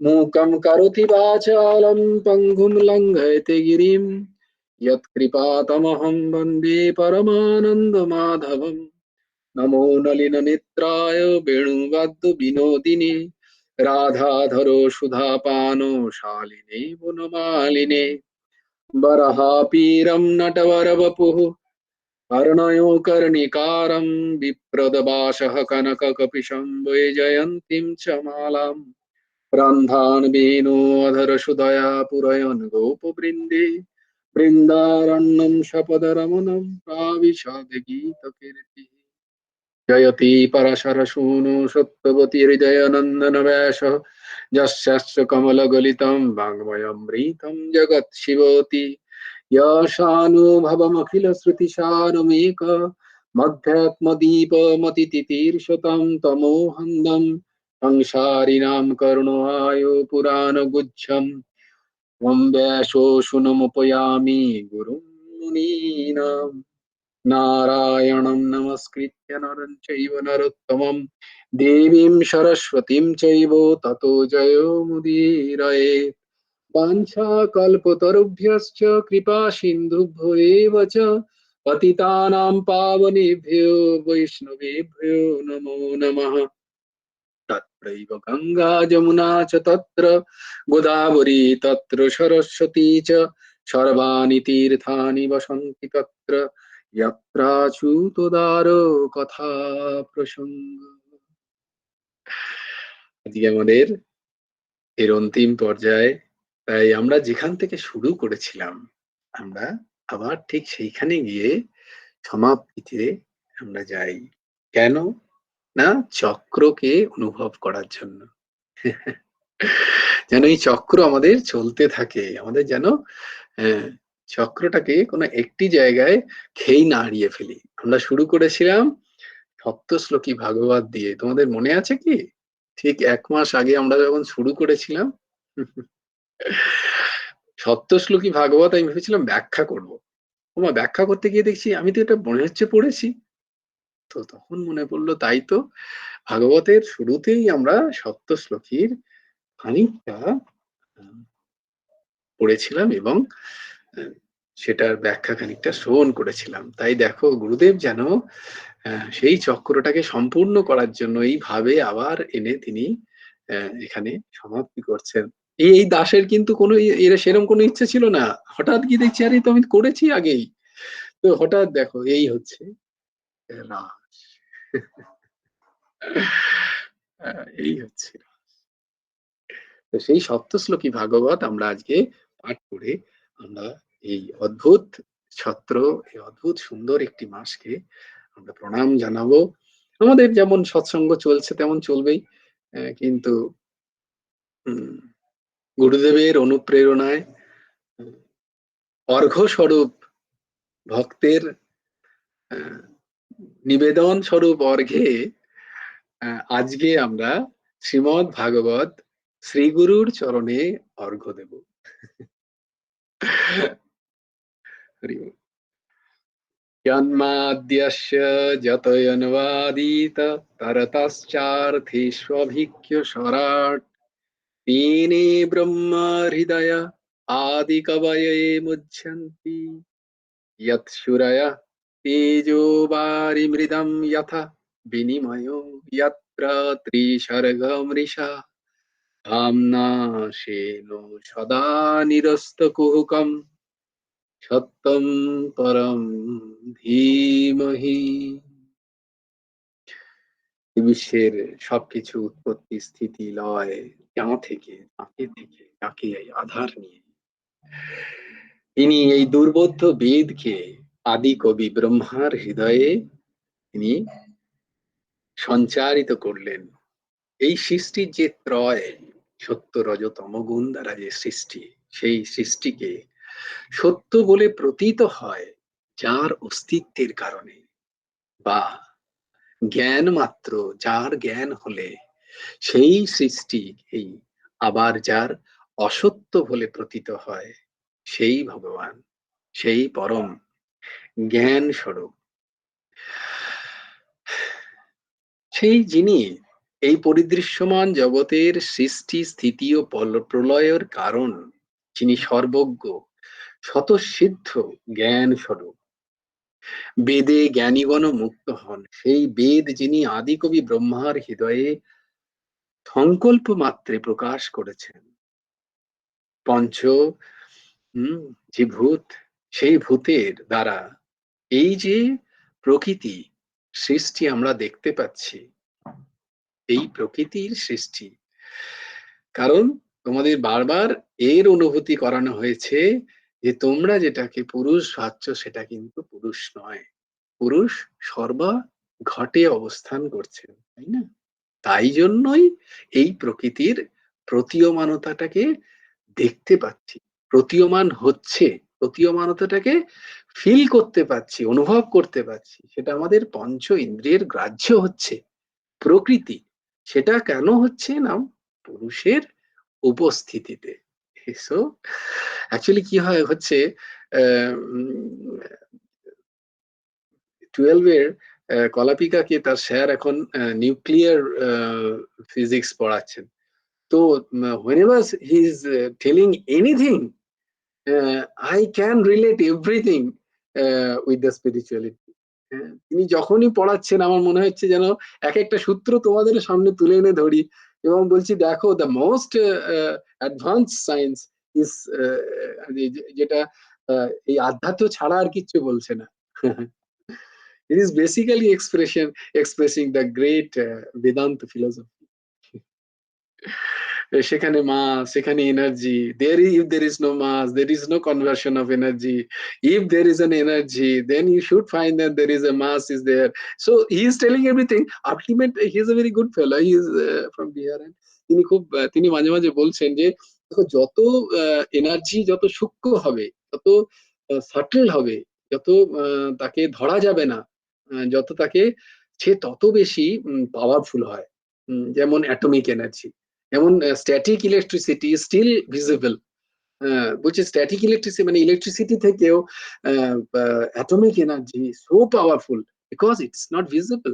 मूकं करोति वाचालं पङ्गुं लङ्घयते गिरिं यत्कृपातमहं वन्दे परमानन्दमाधवम् नमो नलिननेत्राय वेणुवाद्यविनोदिने राधाधरो सुधापानो शालिने वनमालिने वरहापीरं नटवरवपुः कर्णयो कर्णिकारं विप्रदवासः कनककपिशं वैजयन्तीं च मालाम् रन्ध्रान् वेणोऽधरसुधया पुरयन् गोपवृन्दे बृन्दारण्यं शपदरमणं प्राविशद गीतकीर्तिः जयति परशरसूनो सत्यवती हृदयनन्दन वेशः यस्यस्य कमलगलितं वाङ्मयमृतं जगत्शिवति यशानुभवमखिलश्रुतिसारमेक मध्यात्मदीपमतितितीर्षतं तमोहन्दं संसारिणां करुणाय पुराणगुच्छम् त्वं व्यासो सुनमुपयामि गुरुं मुनीनाम् नारायणं नमस्कृत्य नरं चैव नरोत्तमं देवीं सरस्वतीं चैव ततो जयमुदीरये वाञ्छाकल्पतरुभ्यश्च कृपा सिन्धुभ्यो एव च पतितानां पावनेभ्यो वैष्णवेभ्यो नमो नमः तत्रैव गङ्गा जमुना च तत्र गोदावरी तत्र सरस्वती च सर्वाणि तीर्थानि वसन्ति तत्र यत्राच्युतोदारो কথা প্রসঙ্গ। আজকে আমাদের এর অন্তিম পর্যায়ে, তাই আমরা যেখান থেকে শুরু করেছিলাম আমরা আবার ঠিক সেইখানে গিয়ে সমাপ্তিতে আমরা যাই। কেন না, চক্রকে অনুভব করার জন্য। যেন এই চক্র আমাদের চলতে থাকে, আমাদের যেন চক্রটাকে কোনো একটি জায়গায় খেই না হারিয়ে ফেলি। আমরা শুরু করেছিলাম সপ্তশ্লোকী ভাগবত দিয়ে, তোমাদের মনে আছে কি? ঠিক 1 মাস আগে আমরা যখন শুরু করেছিলাম সপ্তশ্লোকী ভাগবত আমি ভেবেছিলাম ব্যাখ্যা করব। ওমা, ব্যাখ্যা করতে গিয়ে দেখছি আমি তো এটা মনে হচ্ছে পড়েছি। তো তখন মনে পড়লো তাই তো, ভাগবতের শুরুতেই আমরা সপ্তশ্লোকীর খানিকটা পড়েছিলাম এবং সেটার ব্যাখ্যা খানিকটা শ্রবণ করেছিলাম। তাই দেখো, গুরুদেব যেন সেই চক্রটাকে সম্পূর্ণ করার জন্য এইভাবে আবার এনে তিনি এখানে সমাপ্তি করছেন। এই দাসের কিন্তু কোনো এর সেরকম কোনো ইচ্ছে ছিল না। হঠাৎ গিয়ে দেখছি আরে তো আমি করেছি আগেই। তো হঠাৎ দেখো এই হচ্ছে রাস। এই হচ্ছে। তো সেই সপ্তশ্লোকী ভাগবত আমরা আজকে পাঠ করে আমরা এই অদ্ভুত ছত্র, এই অদ্ভুত সুন্দর একটি মাসকে আমরা প্রণাম জানাবো। আমাদের যেমন সৎসঙ্গ চলছে তেমন চলবেই, কিন্তু গুরুদেবের অনুপ্রেরণায় অর্ঘ্য স্বরূপ ভক্তের নিবেদন স্বরূপ অর্ঘ্যে আজকে আমরা শ্রীমদ্ ভাগবত শ্রীগুরুর চরণে অর্ঘ্য দেব। হরি বল। জন্মাদ্যস্য যতয়ন্বাদিত তরতশ্চার্থেষ্वभिज्ञ स्वराट् तेने ब्रह्म हृदय आदि कवये मुह्यन्ति यत्सूरयः तेजो वारिमृदं यथा विनिमयो यत्र त्रिसर्गमृषा धाम्ना स्वेन सदा निरस्तकुहकं সত্যম পরম ধীমহি। বিশ্বের সবকিছু উৎপত্তি স্থিতি লয় যা থেকে, তাকে থেকে, তাকে আধার নিয়ে তিনি এই দুর্বোধ্য বেদকে আদি কবি ব্রহ্মার হৃদয়ে তিনি সঞ্চারিত করলেন। এই সৃষ্টির যে ত্রয়, সত্য রজ তমগুণ দ্বারা যে সৃষ্টি, সেই সৃষ্টিকে সত্য বলে প্রতীত হয় যার অস্তিত্বের কারণে, বা জ্ঞান মাত্র যার জ্ঞান হলে সেই সৃষ্টি এই আবার যার অসত্য বলে প্রতীত হয়, সেই ভগবান, সেই পরম, জ্ঞান স্বরূপ, সেই যিনি এই পরিদৃশ্যমান জগতের সৃষ্টি স্থিতি ও প্রলয়ের কারণ, যিনি সর্বজ্ঞ স্বতঃসিদ্ধ জ্ঞান স্বরূপ, বেদে জ্ঞানীগণ মুক্ত হন, সেই বেদ যিনি আদিকবি ব্রহ্মার হৃদয়ে সংকল্প মাত্রে প্রকাশ করেছেন, পঞ্চ যে ভূত, সেই ভূতের দ্বারা এই যে প্রকৃতি সৃষ্টি আমরা দেখতে পাচ্ছি, এই প্রকৃতির সৃষ্টি, কারণ তোমাদের বারবার এর অনুভূতি করানো হয়েছে যে তোমরা যেটাকে পুরুষ ভাবছ সেটা কিন্তু পুরুষ নয়, পুরুষ সর্বা ঘটে অবস্থান করছেন, তাই না? তাই জন্যই এই প্রকৃতির প্রতীয়মানতাটাকে দেখতে পাচ্ছি, প্রতীয়মান হচ্ছে, প্রতীয়মানতাটাকে ফিল করতে পাচ্ছি, অনুভব করতে পাচ্ছি, সেটা আমাদের পঞ্চ ইন্দ্রিয়ের গ্রাহ্য হচ্ছে প্রকৃতি। সেটা কেন হচ্ছে না? পুরুষের উপস্থিতিতে। সো অ্যাকচুয়ালি কি হয় হচ্ছে 12 এর কলাপিকাকে তার স্যার এখন নিউক্লিয়ার ফিজিক্স পড়াচ্ছেন। তো whenever he is telling anything, I can relate everything with the spirituality. তিনি যখনই পড়াচ্ছেন আমার মনে হচ্ছে যেন এক একটা সূত্র তোমাদের সামনে তুলে এনে ধরি এবং বলছি দেখো the most advance science is, যেটা এই আধ্যাত্ম ছাড়া আর কিচ্ছু বলছে না। It is basically expressing the great Vedanta philosophy. সেখানে মাস, সেখানে energy, if there is no mass, there is no conversion of energy. If there is an energy, then you should find that there is a mass is there. So he is telling everything. Ultimately, he is a very good fellow. He is from Bihar. তিনি খুব তিনি মাঝে মাঝে বলছেন যে দেখো যত energy যত সূক্ষ্ম হবে, যত সাটল হবে, যত তাকে ধরা যাবে না, যত তাকে সে তত বেশি পাওয়ারফুল হয়। যেমন অ্যাটমিক এনার্জি, যেমন স্ট্যাটিক ইলেকট্রিসিটি স্টিল ভিজিবল, বলছে স্ট্যাটিক ইলেকট্রিসিটি মানে ইলেকট্রিসিটি থেকেও atomic energy so powerful because it's not visible.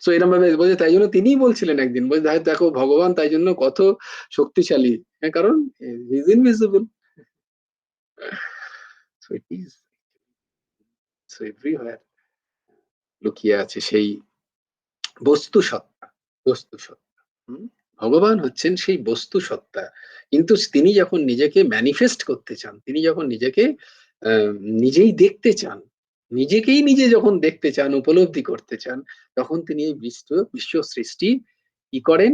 So এরকম ভাবে বলছে, তাই জন্য তিনিই বলছিলেন একদিন, বলছে দেখো ভগবান তাই জন্য কত শক্তিশালী, কারণ is invisible. So it is, so everywhere লুকিয়ে আছে সেই বস্তু সত্তা, বস্তু সত্তা। ভগবান হচ্ছেন সেই বস্তু সত্তা, কিন্তু তিনি যখন নিজেকে ম্যানিফেস্ট করতে চান, তিনি যখন নিজেকে নিজেই দেখতে চান, নিজেকেই নিজে যখন দেখতে চান, উপলব্ধি করতে চান, তখন তিনি এই বিশ্ব সৃষ্টি কি করেন?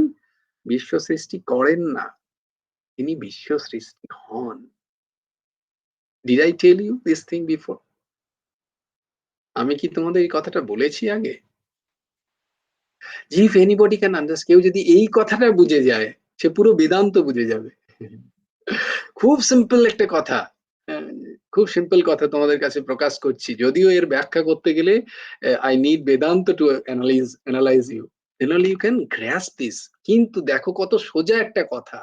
বিশ্ব সৃষ্টি করেন না, তিনি বিশ্ব সৃষ্টি হন। Did I tell you this thing before? আমি কি তোমাদের এই কথাটা বলেছি আগে? ইফ এনিবডি ক্যান আন্ডারস্ট্যান্ড, কেউ যদি এই কথাটা বুঝে যায়, সে পুরো বেদান্ত বুঝে যাবে। খুব সিম্পল একটা কথা, খুব সিম্পল কথা তোমাদের কাছে প্রকাশ করছি, যদিও এর ব্যাখ্যা করতে গেলে I need Vedanta to analyse you, then only you can grasp this. কিন্তু দেখো কত সোজা একটা কথা,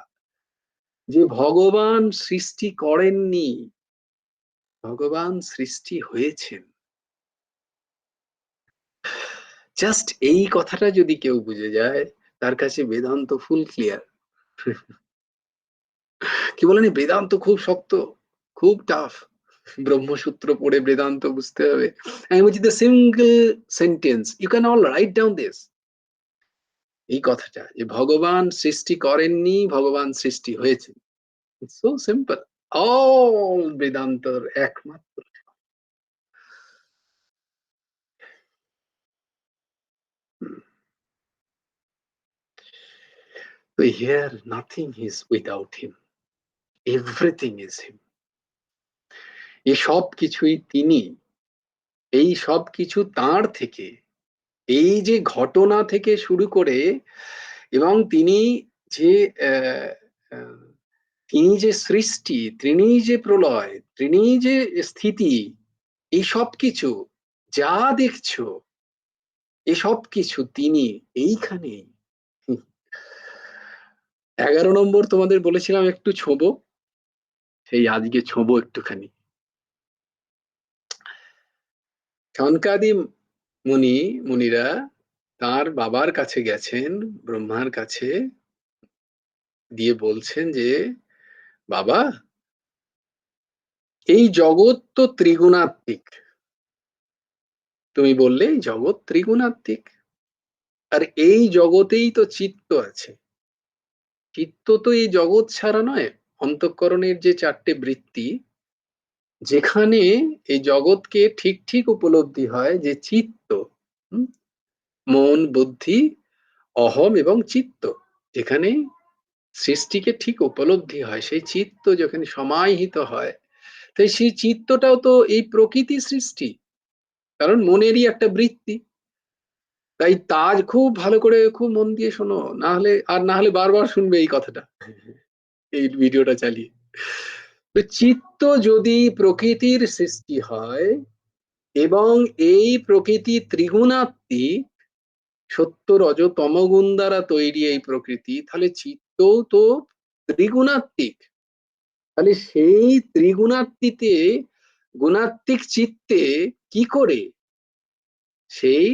যে ভগবান সৃষ্টি করেননি, ভগবান সৃষ্টি হয়েছেন। জাস্ট এই কথাটা যদি কেউ বুঝে যায়, তার কাছে বেদান্ত ফুল ক্লিয়ার। কি বলেন বেদান্ত খুব শক্ত, খুব টাফ, ব্রহ্মসূত্র পড়ে বেদান্ত বুঝতে হবে। আমি বলছি the single sentence you can all write down this, এই কথাটা যে ভগবান সৃষ্টি করেননি, ভগবান সৃষ্টি হয়েছেন। সো সিম্পল, অল বেদান্তর একমাত্র। So here nothing is without him, everything is him. এই সব কিছুই তিনি, এই সব কিছু তাঁর থেকে, এই যে ঘটনা থেকে শুরু করে, এবং তিনি যে তিনি যে সৃষ্টি, তিনি যে প্রলয়, তিনি যে স্থিতি, এই সব কিছু যা দেখছো, এই সব কিছু তিনি এইখানেই। 11 নম্বর তোমাদের বলেছিলাম একটু ছোবো, সেই আজকে ছোবো একটুখানি। সনকাদি মুনিরা তার বাবার কাছে গেছেন, ব্রহ্মার কাছে, দিয়ে বলছেন যে বাবা, এই জগৎ তো ত্রিগুণাত্মিক, তুমি বললে এই জগৎ ত্রিগুণাত্মিক, আর এই জগতেই তো চিত্ত আছে। চিত্ত তো এই জগৎ ছাড়া নয়, অন্তঃকরণের যে চারটে বৃত্তি, যেখানে এই জগৎকে ঠিক ঠিক উপলব্ধি হয় যে চিত্ত, মন, বুদ্ধি, অহম এবং চিত্ত, যেখানে সৃষ্টিকে ঠিক উপলব্ধি হয়, সেই চিত্ত যেখানে সমাহিত হয়, তাই সেই চিত্তটাও তো এই প্রকৃতি সৃষ্টি, কারণ মনেরই একটা বৃত্তি। তাই তাজ খুব ভালো করে, খুব মন দিয়ে শোনো, না হলে বারবার শুনবে এই কথাটা, এই ভিডিওটা চালিয়ে। তো চিত্ত যদি প্রকৃতির সৃষ্টি হয় এবং এই প্রকৃতি ত্রিগুণাত্মিক, সত্য রজ তমগুণ দ্বারা তৈরি এই প্রকৃতি, তাহলে চিত্তও তো ত্রিগুণাত্মিক। তাহলে সেই ত্রিগুণাত্মিতে, গুণাত্মিক চিত্তে কি করে, সেই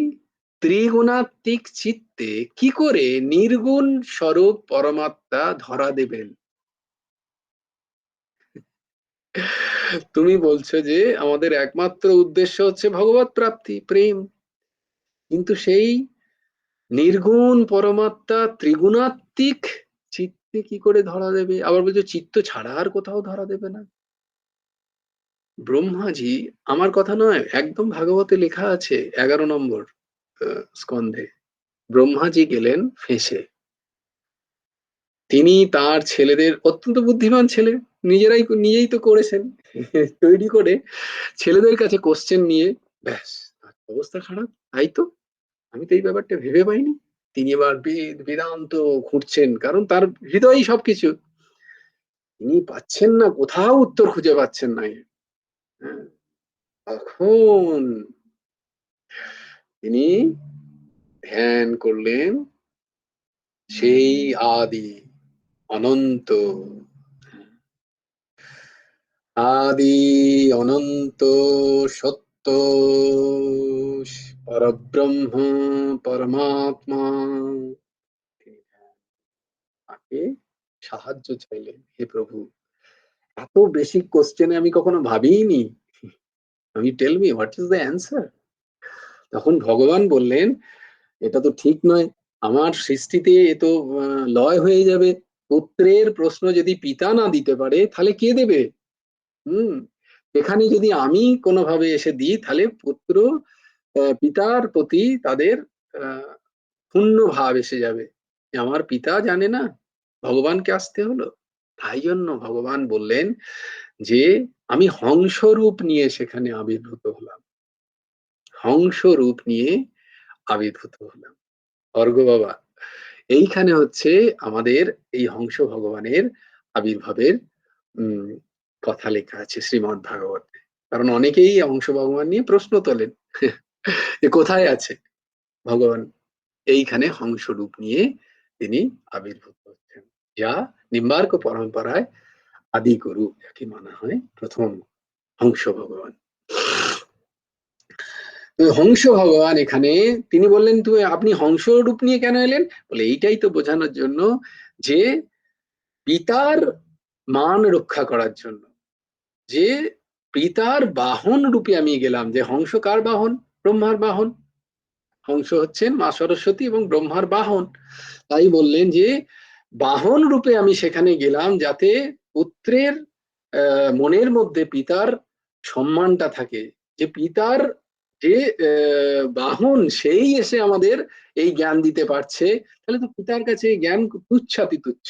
ত্রিগুণাত্মিক চিত্তে কি করে নির্গুণ স্বরূপ পরমাত্মা ধরা দেবেন? তুমি বলছো যে আমাদের একমাত্র উদ্দেশ্য হচ্ছে ভগবত প্রাপ্তি, প্রেম, কিন্তু সেই নির্গুণ পরমাত্মা ত্রিগুণাত্মিক চিত্তে কি করে ধরা দেবে? আবার বলছো চিত্ত ছাড়া আর কোথাও ধরা দেবে না। ব্রহ্মাজি, আমার কথা নয়, একদম ভাগবতে লেখা আছে 11 নম্বর স্কন্ধে, ব্রহ্মাজি গেলেন ফেঁসে। তিনি তার ছেলেদের, অত্যন্ত বুদ্ধিমান ছেলে, নিজেই তো করেছেন, তৈরি করে ছেলেদের কাছে কোশ্চেন নিয়ে, ব্যাস, তার অবস্থা খারাপ। তাই তো, আমি তো এই ব্যাপারটা ভেবে পাইনি। তিনি এবার বেদান্ত খুঁড়ছেন, কারণ তার হৃদয়ই সবকিছু। তিনি পাচ্ছেন না, কোথাও উত্তর খুঁজে পাচ্ছেন না। হ্যাঁ, তখন তিনি ধ্যান করলেন সেই আদি অনন্ত, আদি অনন্ত সত্য পরব্রহ্ম পরমাত্মা, তাকে সাহায্য চাইলেন, হে প্রভু, এত বেসিক কোশ্চেনে আমি কখনো ভাবিনি, আমি tell me what is the answer. তখন ভগবান বললেন, এটা তো ঠিক নয়, আমার সৃষ্টিতে এ তো লয় হয়ে যাবে। পুত্রের প্রশ্ন যদি পিতা না দিতে পারে, তাহলে কে দেবে? হুম, এখানে যদি আমি কোনোভাবে এসে দিই, তাহলে পুত্র পিতার প্রতি তাদের আহ পুণ্য ভাব এসে যাবে, যে আমার পিতা জানে না, ভগবানকে আসতে হলো। তাই জন্য ভগবান বললেন যে আমি হংস রূপ নিয়ে সেখানে আবির্ভূত হলাম, হংস রূপ নিয়ে আবির্ভূত হলাম। অর্ঘ বাবা, এইখানে হচ্ছে আমাদের এই হংস ভগবানের আবির্ভাবের উম কথা লেখা আছে শ্রীমদ্ ভাগবতে। কারণ অনেকেই হংস ভগবান নিয়ে প্রশ্ন তোলেন, যে কোথায় আছে ভগবান। এইখানে হংস রূপ নিয়ে তিনি আবির্ভূত হচ্ছেন, যা নিম্বার্ক পরম্পরায় আদি গুরু যাকে মানা হয়, প্রথম হংস ভগবান। তো হংস ভগবান এখানে তিনি বললেন, তুমি আপনি হংস রূপ নিয়ে কেন এলেন? বলে এইটাই তো বোঝানোর জন্য যে পিতার মান রক্ষা করার জন্য, যে পিতার বাহন রূপে আমি গেলাম। যে হংস কার বাহন? ব্রহ্মার বাহন। হংস হচ্ছেন মা সরস্বতী এবং ব্রহ্মার বাহন। তাই বললেন যে বাহন রূপে আমি সেখানে গেলাম, যাতে পুত্রের মনের মধ্যে পিতার সম্মানটা থাকে, যে পিতার যে বাহন, সেই এসে আমাদের এই জ্ঞান দিতে পারছে, তাহলে তো পিতার কাছে জ্ঞান তুচ্ছাতি তুচ্ছ।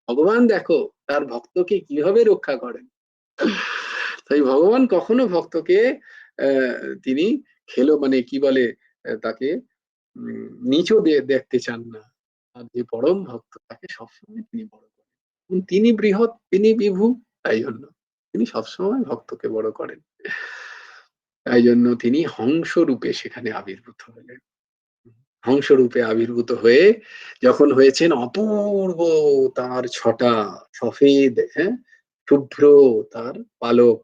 ভগবান দেখো তার ভক্তকে কিভাবে রক্ষা করেন। তাই ভগবান কখনো ভক্তকে আহ তিনি মানে কি বলে, তাকে নিচু দেখতে চান না। আর যে পরম ভক্ত, তাকে সবসময় তিনি বড় করেন। তিনি বৃহৎ, তিনি বিভু, তাই জন্য তিনি সবসময় ভক্তকে বড় করেন। তাই জন্য তিনি হংস রূপে সেখানে আবির্ভূত হলেন। হংস রূপে আবির্ভূত হয়ে যখন হয়েছেন, অপূর্ব তার ছটা, সফেদ, হ্যাঁ, শুভ্র তার পালক,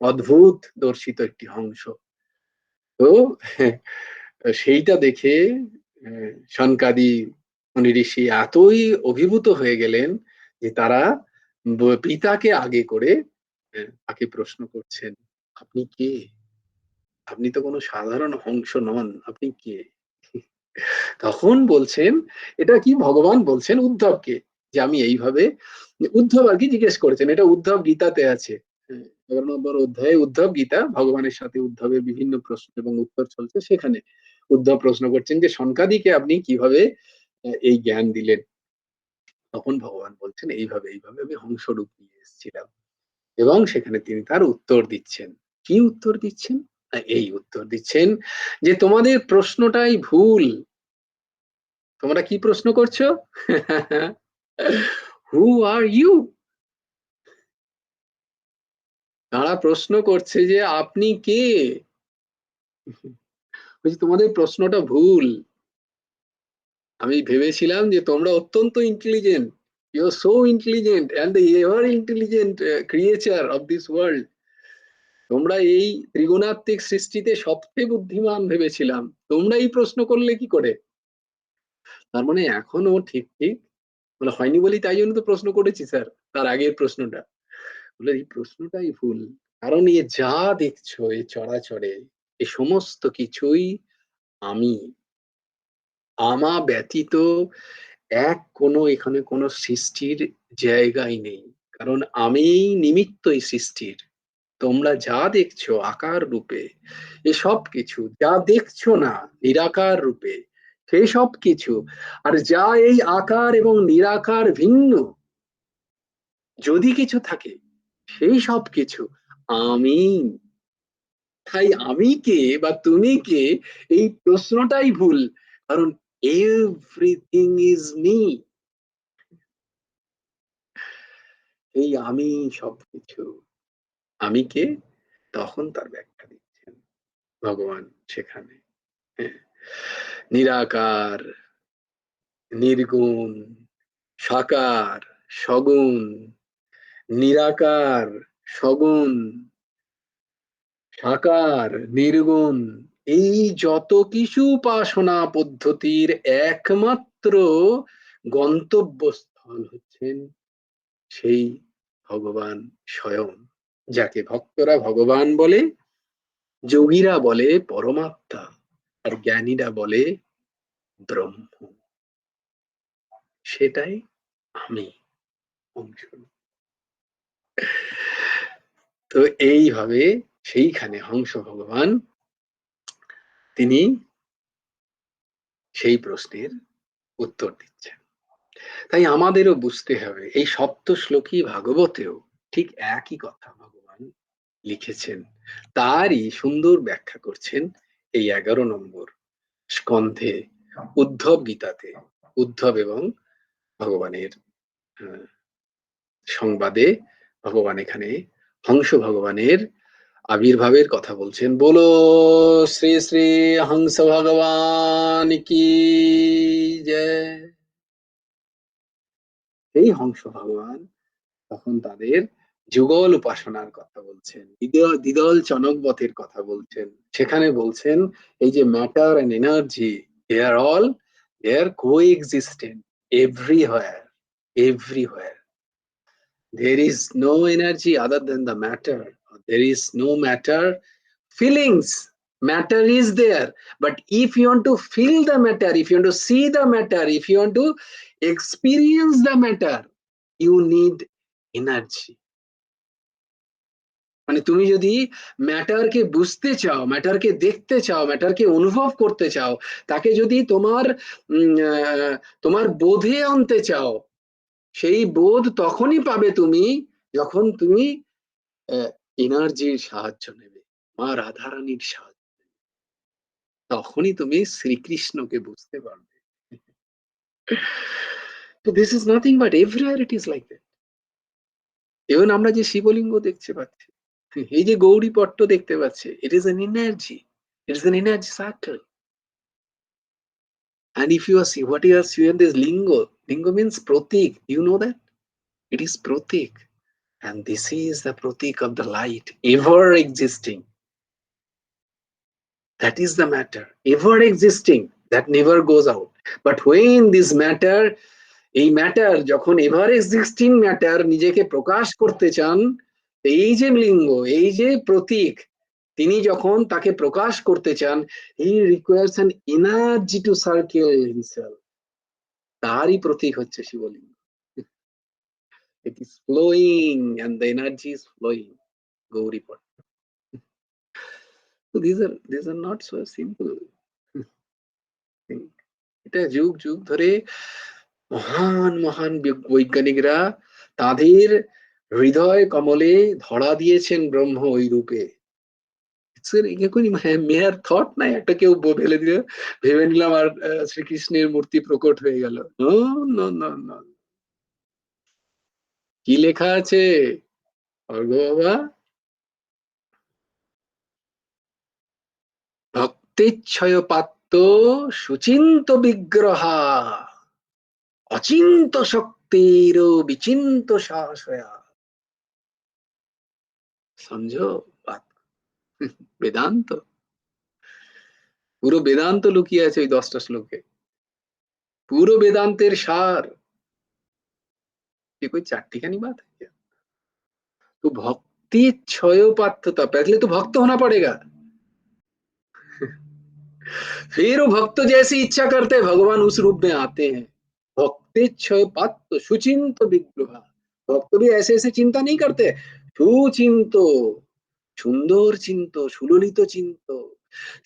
অদ্ভুত দর্শিত একটি হংস। তো সেইটা দেখে সনকাদি মুনি ঋষি এতই অভিভূত হয়ে গেলেন যে তারা পিতাকে আগে করে তাকে প্রশ্ন করছেন, আপনি কে? আপনি তো কোনো সাধারণ হংস নন, আপনি কে? তখন বলছেন, এটা কি ভগবান বলছেন উদ্ধবকে, যে আমি এইভাবে, উদ্ধব আর কি জিজ্ঞেস করেছেন, এটা উদ্ধব গীতাতে আছে। 11 নম্বর অধ্যায়ে উদ্ধব গীতা, ভগবানের সাথে উদ্ধবের বিভিন্ন প্রশ্ন এবং উত্তর চলছে, সেখানে উদ্ধব প্রশ্ন করছেন যে সনকাদিকে আপনি কিভাবে এই জ্ঞান দিলেন? তখন ভগবান বলছেন, এইভাবে এইভাবে আমি হংস রূপ নিয়ে এসেছিলাম। এবং সেখানে তিনি তার উত্তর দিচ্ছেন। কি উত্তর দিচ্ছেন? এই উত্তর দিচ্ছেন যে তোমাদের প্রশ্নটাই ভুল। তোমরা কি প্রশ্ন করছো? হু আর ইউ? তারা প্রশ্ন করছে যে আপনি কে? বলছি তোমাদের প্রশ্নটা ভুল। আমি ভেবেছিলাম যে তোমরা অত্যন্ত intelligent, you are so intelligent and the ever intelligent creature of this world. তোমরা এই ত্রিগুণাত্মিক সৃষ্টিতে সবচেয়ে বুদ্ধিমান ভেবেছিলাম, তোমরা এই প্রশ্ন করলে কি করে? তার মানে এখনো ঠিক ঠিক মানে হয়নি বলেই তাই জন্য তো প্রশ্ন করেছি স্যার, তার আগের প্রশ্নটা। বলে এই প্রশ্নটাই ভুল। কারণ এ যা দেখছো এই চরাচরে, এ সমস্ত কিছুই আমি। আমা ব্যতীত এক কোনো এখানে কোনো সৃষ্টির জায়গাই নেই। কারণ আমিই নিমিত্ত এই সৃষ্টির। তোমরা যা দেখছো আকার রূপে, এ সবকিছু যা দেখছো না নিরাকার রূপে, সেই সব কিছু। আর যা এই আকার এবং নিরাকার ভিন্ন, যদি কিছু থাকে, সেই সব কিছু আমি। তাই আমি কে বা তুমি কে, এই প্রশ্নটাই ভুল। কারণ এভরিথিং ইজ মি। এই আমি সবকিছু। আমি কে? তখন তার ব্যাখ্যা দিচ্ছেন ভগবান সেখানে। হ্যাঁ, নিরাকার, নির্গুণ, সাকার, সগুণ, নিরাকার, সগুণ, সাকার, নির্গুণ, এই যত কিছু উপাসনা পদ্ধতির একমাত্র গন্তব্যস্থল হচ্ছেন সেই ভগবান স্বয়ং, যাকে ভক্তরা ভগবান বলে, যোগীরা বলে পরমাত্মা, আর জ্ঞানীরা বলে ব্রহ্ম। সেটাই আমি অংশ। তো এইভাবে সেইখানে হংস ভগবান তিনি সেই প্রশ্নের উত্তর দিচ্ছেন। তাই আমাদেরও বুঝতে হবে এই সপ্ত শ্লোকী ভাগবতেও ঠিক একই কথা ভগবান লিখেছেন, তারই সুন্দর ব্যাখ্যা করছেন এই 11 নম্বর স্কন্ধে উদ্ধব গীতাতে। উদ্ধব এবং ভগবানের সংবাদে ভগবান এখানে হংস ভগবানের আবির্ভাবের কথা বলছেন। বলো শ্রী শ্রী হংস ভগবান কি জয়। এই হংস ভগবান তখন তাদের যুগল উপাসনার কথা বলছেন, দ্বিদল চনকবতের কথা বলছেন। সেখানে বলছেন এই যে matter and energy, they are all, they are coexistent everywhere, everywhere. There is no energy other than the matter. There is no matter. Feelings, matter is there. But if you want to feel the matter, if you want to see the matter, if you want to experience the matter, you need energy. মানে তুমি যদি ম্যাটারকে বুঝতে চাও, ম্যাটারকে দেখতে চাও, ম্যাটারকে অনুভব করতে চাও, তাকে যদি তোমার তোমার বোধে আনতে চাও, সেই বোধ তখনই পাবে তুমি যখন তুমি এনার্জির সাহায্য নেবে, মা রাধারানীর সাহায্য। তখনই তুমি শ্রীকৃষ্ণকে বুঝতে পারবে। তো this is nothing but everywhere it is like that. Even আমরা যে শিবলিঙ্গ দেখতে পাচ্ছি, এই যে গৌরী পট্ট দেখতে পাচ্ছি, it is an energy, it is an energy circle. And if you are see what you are seeing this lingo means protik. You know that it is protik, and this is the protik of the light ever existing. That is the matter, ever existing, that never goes out. But when this matter, এই matter যখন ever existing matter নিজেকে প্রকাশ করতে চান, এই যে লিঙ্গ, এই যে প্রতীক, তিনি যখন তাকে প্রকাশ করতে চান, he requires an energy to circle himself. তারই প্রতীক হচ্ছে শিবলিঙ্গ। It is flowing and the energy is flowing, গৌরীপট। So these are not so simple thing. এটা যুগ যুগ ধরে মহান মহান বৈজ্ঞানিকরা তাদের হৃদয় কমলে ধরা দিয়েছেন ব্রহ্ম ওই রূপে। মেয়ার থট নাই একটা কেউ ফেলে দিল, ভেবে নিলাম আর শ্রীকৃষ্ণের মূর্তি প্রকট হয়ে গেল। কি লেখা আছে অর্ঘ বাবা? ভক্তিচ্ছয় পাত্র সুচিন্ত বিগ্রহা, অচিন্ত শক্তির বিচিন্ত সাহসয়া। সমঝো বাত? বেদান্ত, পুরো বেদান্ত লুকিয়ে আছে ওই 10টা শ্লোকে, পুরো বেদান্তের সার। ये कोई चाट्टिखानी बात है क्या? तो भक्ति क्षय पात्रता, पहले तो भक्त होना पड़ेगा, फिर वो भक्त जैसी इच्छा करते भगवान उस रूप में आते हैं। भक्ति क्षय पात्र सुचिंत विग्रह, भक्त भी ऐसे ऐसे चिंता नहीं करते, সুচিন্ত, সুন্দর চিন্ত, সুললিত চিন্ত,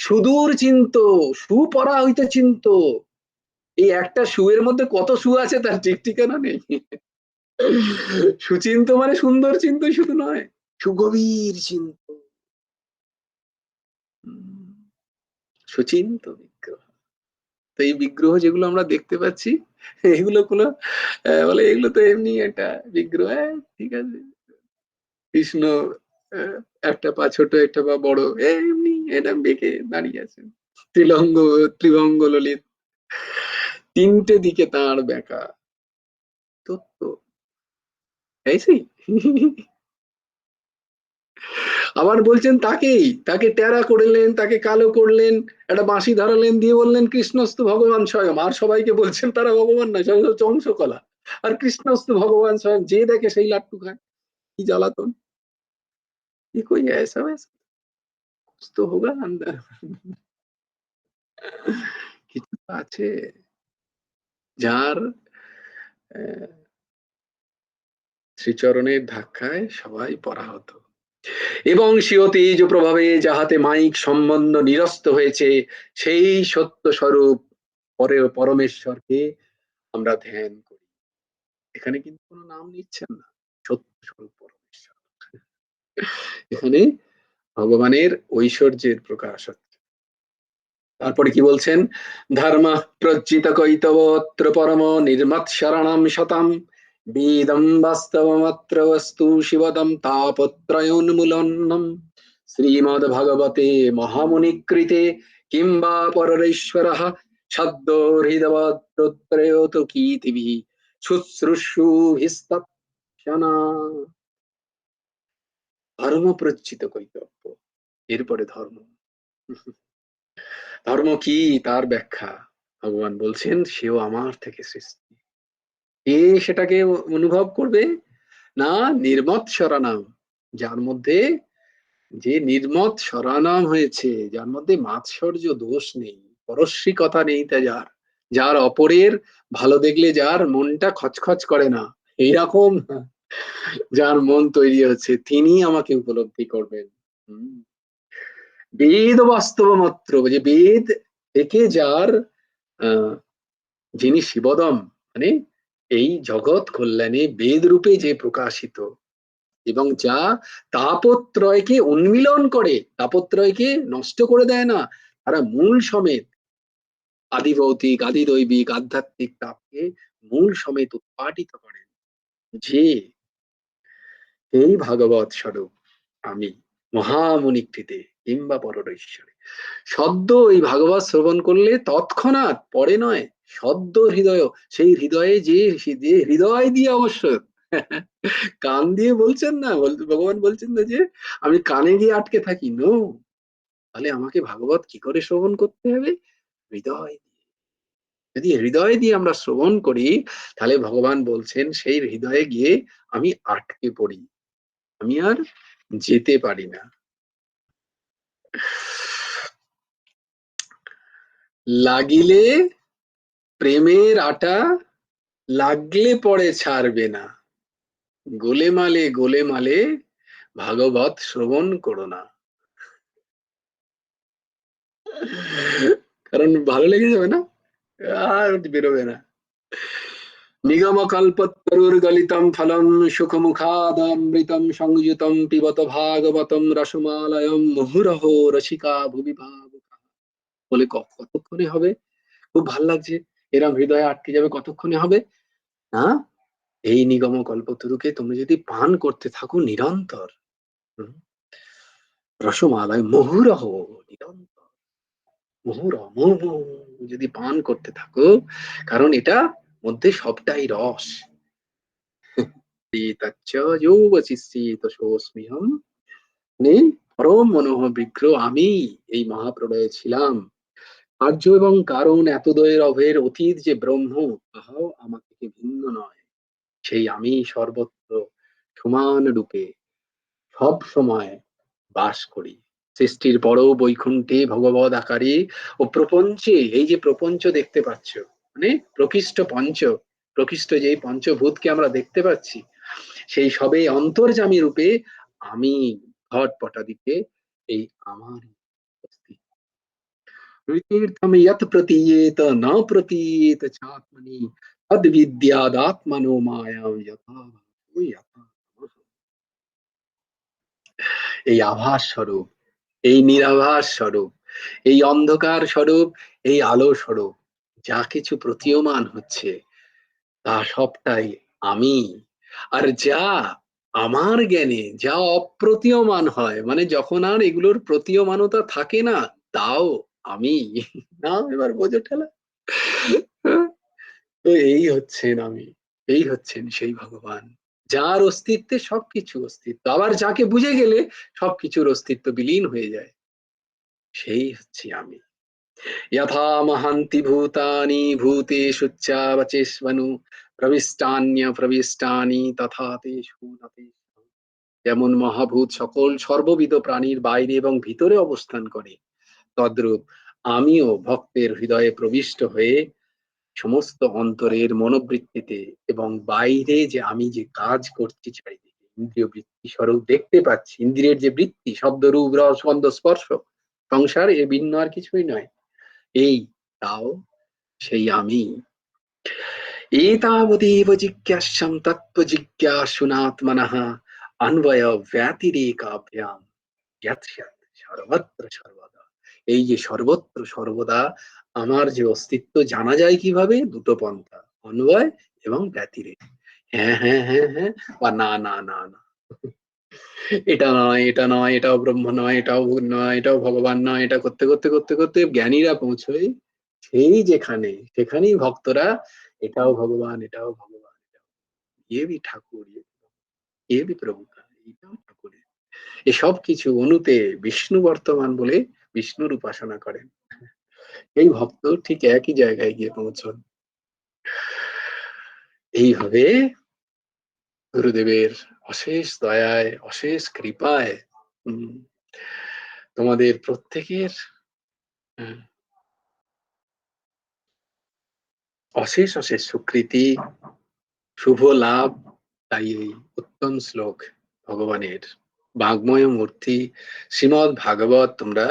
সুদূর চিন্ত, সুপরা হইতে চিন্ত। এই একটা সুয়ের মধ্যে কত সু আছে তার ঠিক ঠিকানা নেই। সুচিন্ত মানে সুন্দর চিন্ত শুধু নয়, সুগভীর চিন্ত, সুচিন্ত বিগ্রহ। তো এই বিগ্রহ যেগুলো আমরা দেখতে পাচ্ছি, এগুলো কোনো বলে এগুলো তো এমনি একটা বিগ্রহ, ঠিক আছে, কৃষ্ণ একটা পা ছোট একটা পা বড়, এমনি এটা বেঁকে দাঁড়িয়ে আছে, ত্রিলঙ্গ ত্রিভঙ্গ ললিত, তিনটে দিকে তাঁর বেঁকা তত্ত্ব, এইসি। আবার বলছেন তাকে টেরা করলেন, তাকে কালো করলেন, একটা বাঁশি ধরালেন, দিয়ে বললেন কৃষ্ণস্তু ভগবান স্বয়ং। আর সবাইকে বলছেন তারা ভগবান নয়, সবাই হচ্ছে অংশকলা। আর কৃষ্ণস্তু ভগবান স্বয়ং, যে দেখে সেই লাট্টু খায়। কি জ্বালাতন! ये कोई ऐसा वैसा कुछ तो होगा अंदर। কিছু তো আছে যার শ্রীচরণের ধাক্কায় সবাই পরাহত। এবং স্বীয় তেজ প্রভাবে যাহাতে মাইক সম্বন্ধ নিরস্ত হয়েছে, সেই সত্য স্বরূপ পরমেশ্বরকে আমরা ধ্যান করি। এখানে কিন্তু কোনো নাম নিচ্ছেন না, সত্য স্বরূপ পরমেশ্বর। এখানে ভগবানের ঐশ্বর্যের প্রকাশ হচ্ছে। তারপরে কি বলছেন? ধর্ম প্রজ্জিত কৈতবত্র পরম নির্মৎ শরণম শতম, বেদম বাস্তবমত্র বস্তু শিবদম তাপত্রয়োন্মূলনম, শ্রীমদ ভগবতে মহামুনিকৃতে কিংবা পররেশ্বরঃ সদ্য হৃদবদ্রত্রয়োত কীর্তিভিঃ শুশ্রূষুভিস্তৎক্ষণা। ধর্ম প্রজ্জিত কৈতব্য, এরপরে ধর্ম। ধর্ম কি তার ব্যাখ্যা ভগবান বলছেন, সেও আমার থেকে সৃষ্টি। কে সেটাকে অনুভব করবে? না, নির্মৎ শরণাম, যার মধ্যে যে নির্মৎ শরণাম হয়েছে, যার মধ্যে মাৎসর্য দোষ নেই, পরশ্রীকতা নেই, তা যার অপরের ভালো দেখলে যার মনটা খচখচ করে না, এইরকম যার মন তৈরি হচ্ছে, তিনি আমাকে উপলব্ধি করবেন। বেদ বাস্তব মাত্র, যে বেদ থেকে যার যিনি শিবদম, মানে এই জগৎ কল্যাণে বেদ রূপে যে প্রকাশিত, এবং যা তাপত্রয়কে উন্মিলন করে, তাপত্রয়কে নষ্ট করে দেয় না, তারা মূল সমেত আদিভৌতিক আদিদৈবিক আধ্যাত্মিক তাপকে মূল সমেত উৎপাটিত করেন। যে এই ভাগবত স্বরূপ আমি মহামুনিকৃতে কিংবা পররেশ্বরে, সদ্য এই ভাগবত শ্রবণ করলে তৎক্ষণাৎ, পরে নয়, সদ্য হৃদয়, সেই হৃদয়ে যে হৃদয় দিয়ে অবশ্য, কান দিয়ে বলছেন না, ভগবান বলছেন না যে আমি কানে গিয়ে আটকে থাকি, নো, তাহলে আমাকে ভাগবত কি করে শ্রবণ করতে হবে? হৃদয় দিয়ে। যদি হৃদয় দিয়ে আমরা শ্রবণ করি, তাহলে ভগবান বলছেন সেই হৃদয়ে গিয়ে আমি আটকে পড়ি, আমি আর যেতে পারি না। লাগিলে প্রেমের আটা, লাগলে পরে ছাড়বে না, গোলেমালে গোলেমালে ভাগবত শ্রবণ করো না। কারণ ভালো লেগে যাবে না, আর বেরোবে না। নিগম কল্পতরুর্গলিতম ফলম সুখমুখাদমৃতম সংযুতম পিবত ভাগবতম রসমালয়ম মুহুরহো রসিকা ভুবি ভাবুকা। বলে কতক্ষণে হবে? খুব ভাল লাগছে, এরম হৃদয়ে আটকে যাবে, কতক্ষণে হবে না? এই নিগম কল্পতরুকে তুমি যদি পান করতে থাকো নিরন্তর, হুম, রসমালাই মুহুরহ, নিরন্তর মুহুরহ মুহু মুহু যদি পান করতে থাকো, কারণ এটা মধ্যে সবটাই রস। তচ্চ যৌবচিষ্যিত সোऽস্মিহম, মানে পরম মনোহ বিগ্রহ আমি এই মহাপ্রলয়ে ছিলাম। কার্য এবং কারণ এতদ্বয়ের অভের অতীত যে ব্রহ্ম, তাহাও আমার থেকে ভিন্ন নয়। সেই আমি সর্বত্র সমান রূপে সব সময় বাস করি। সৃষ্টির বড় বৈকুণ্ঠে ভগবদ আকারে ও প্রপঞ্চে, এই যে প্রপঞ্চ দেখতে পাচ্ছ, মানে প্রকৃষ্ট পঞ্চ, প্রকৃষ্ট যে পঞ্চভূতকে আমরা দেখতে পাচ্ছি, সেই সবে অন্তর্যামী রূপে আমি ঘট পটাদিতে এই আমার অস্তিত্ব। তীর্থম যৎ প্রতীয়েত ন প্রতীয়েত চাত্মনি তদ বিদ্যাদাত্মনো মায়াম যথা ভাবো যথা তমঃ। এই আভাস স্বরূপ, এই নিরাভাস স্বরূপ, এই অন্ধকার স্বরূপ, এই আলো স্বরূপ, যা কিছু প্রতীয়মান হচ্ছে তা সবটাই আমি। আর যা আমার জ্ঞানে যা অপ্রতীয়মান হয়, মানে যখন আর এগুলোর প্রতীয়মানতা থাকে না, তাও আমি। না, এবার বোঝো ঠেলা। তো এই হচ্ছেন আমি, এই হচ্ছেন সেই ভগবান, যার অস্তিত্বে সবকিছু অস্তিত্ব, আবার যাকে বুঝে গেলে সবকিছুর অস্তিত্ব বিলীন হয়ে যায়, সেই হচ্ছে আমি। यथा महान्ति भूतानि भूतेषु চ্যাবচেষ্বনু প্রবিষ্টান্য প্রবিষ্টানি তথা তেষু ন তেষাং। যেমন মহাভূত সকল সর্ববিধ প্রাণীর বাইরে এবং ভিতরে অবস্থান করে, তদ্রূপ আমিও ভক্তের হৃদয়ে প্রবিষ্ট হয়ে সমস্ত অন্তরের মনোবৃত্তিতে এবং বাইরে যে আমি যে কাজ করছি চারিদিকে ইন্দ্রিয় বৃত্তি স্বরূপ দেখতে পাচ্ছি, ইন্দ্রিয়ের যে বৃত্তি শব্দ রূপ রস গন্ধ স্পর্শ সংসার, এ ভিন্ন আর কিছুই নয়, এই তাও সেই আমি। এতাবদেব জিজ্ঞাস্যম তত্ত্ব জিজ্ঞাসুনাত্মনঃ অন্বয় ব্যতিরেকাভ্যাম যৎ সৎ সর্বত্র সর্বদা। এই যে সর্বত্র সর্বদা আমার যে অস্তিত্ব জানা যায় কিভাবে? দুটো পন্থা, অন্বয় এবং ব্যতিরেক। হ্যাঁ হ্যাঁ হ্যাঁ হ্যাঁ, বা না না না না, এটা নয় এটা নয়, এটাও ব্রহ্ম নয়, এটাও ভূত নয়, এটাও ভগবান নয়, এটা করতে করতে করতে করতে জ্ঞানীরা পৌঁছয় সেই যেখানে, সেখানেই ভক্তরা এটাও ভগবান এটাও ভগবান, ये भी ঠাকুর, ये भी প্রভু, এটাও ঠাকুরের, এসব কিছু অনুতে বিষ্ণু বর্তমান বলে বিষ্ণুর উপাসনা করেন। এই ভক্ত ঠিক একই জায়গায় গিয়ে পৌঁছন। এইভাবে গুরুদেবের অশেষ দয়ায় অশেষ কৃপায় উম, তোমাদের প্রত্যেকের আহ, অশেষ অশেষ সুকৃতি, শুভ লাভ। তাই এই উত্তম শ্লোক ভগবানের বাগ্ময় মূর্তি শ্রীমৎ ভাগবত তোমরা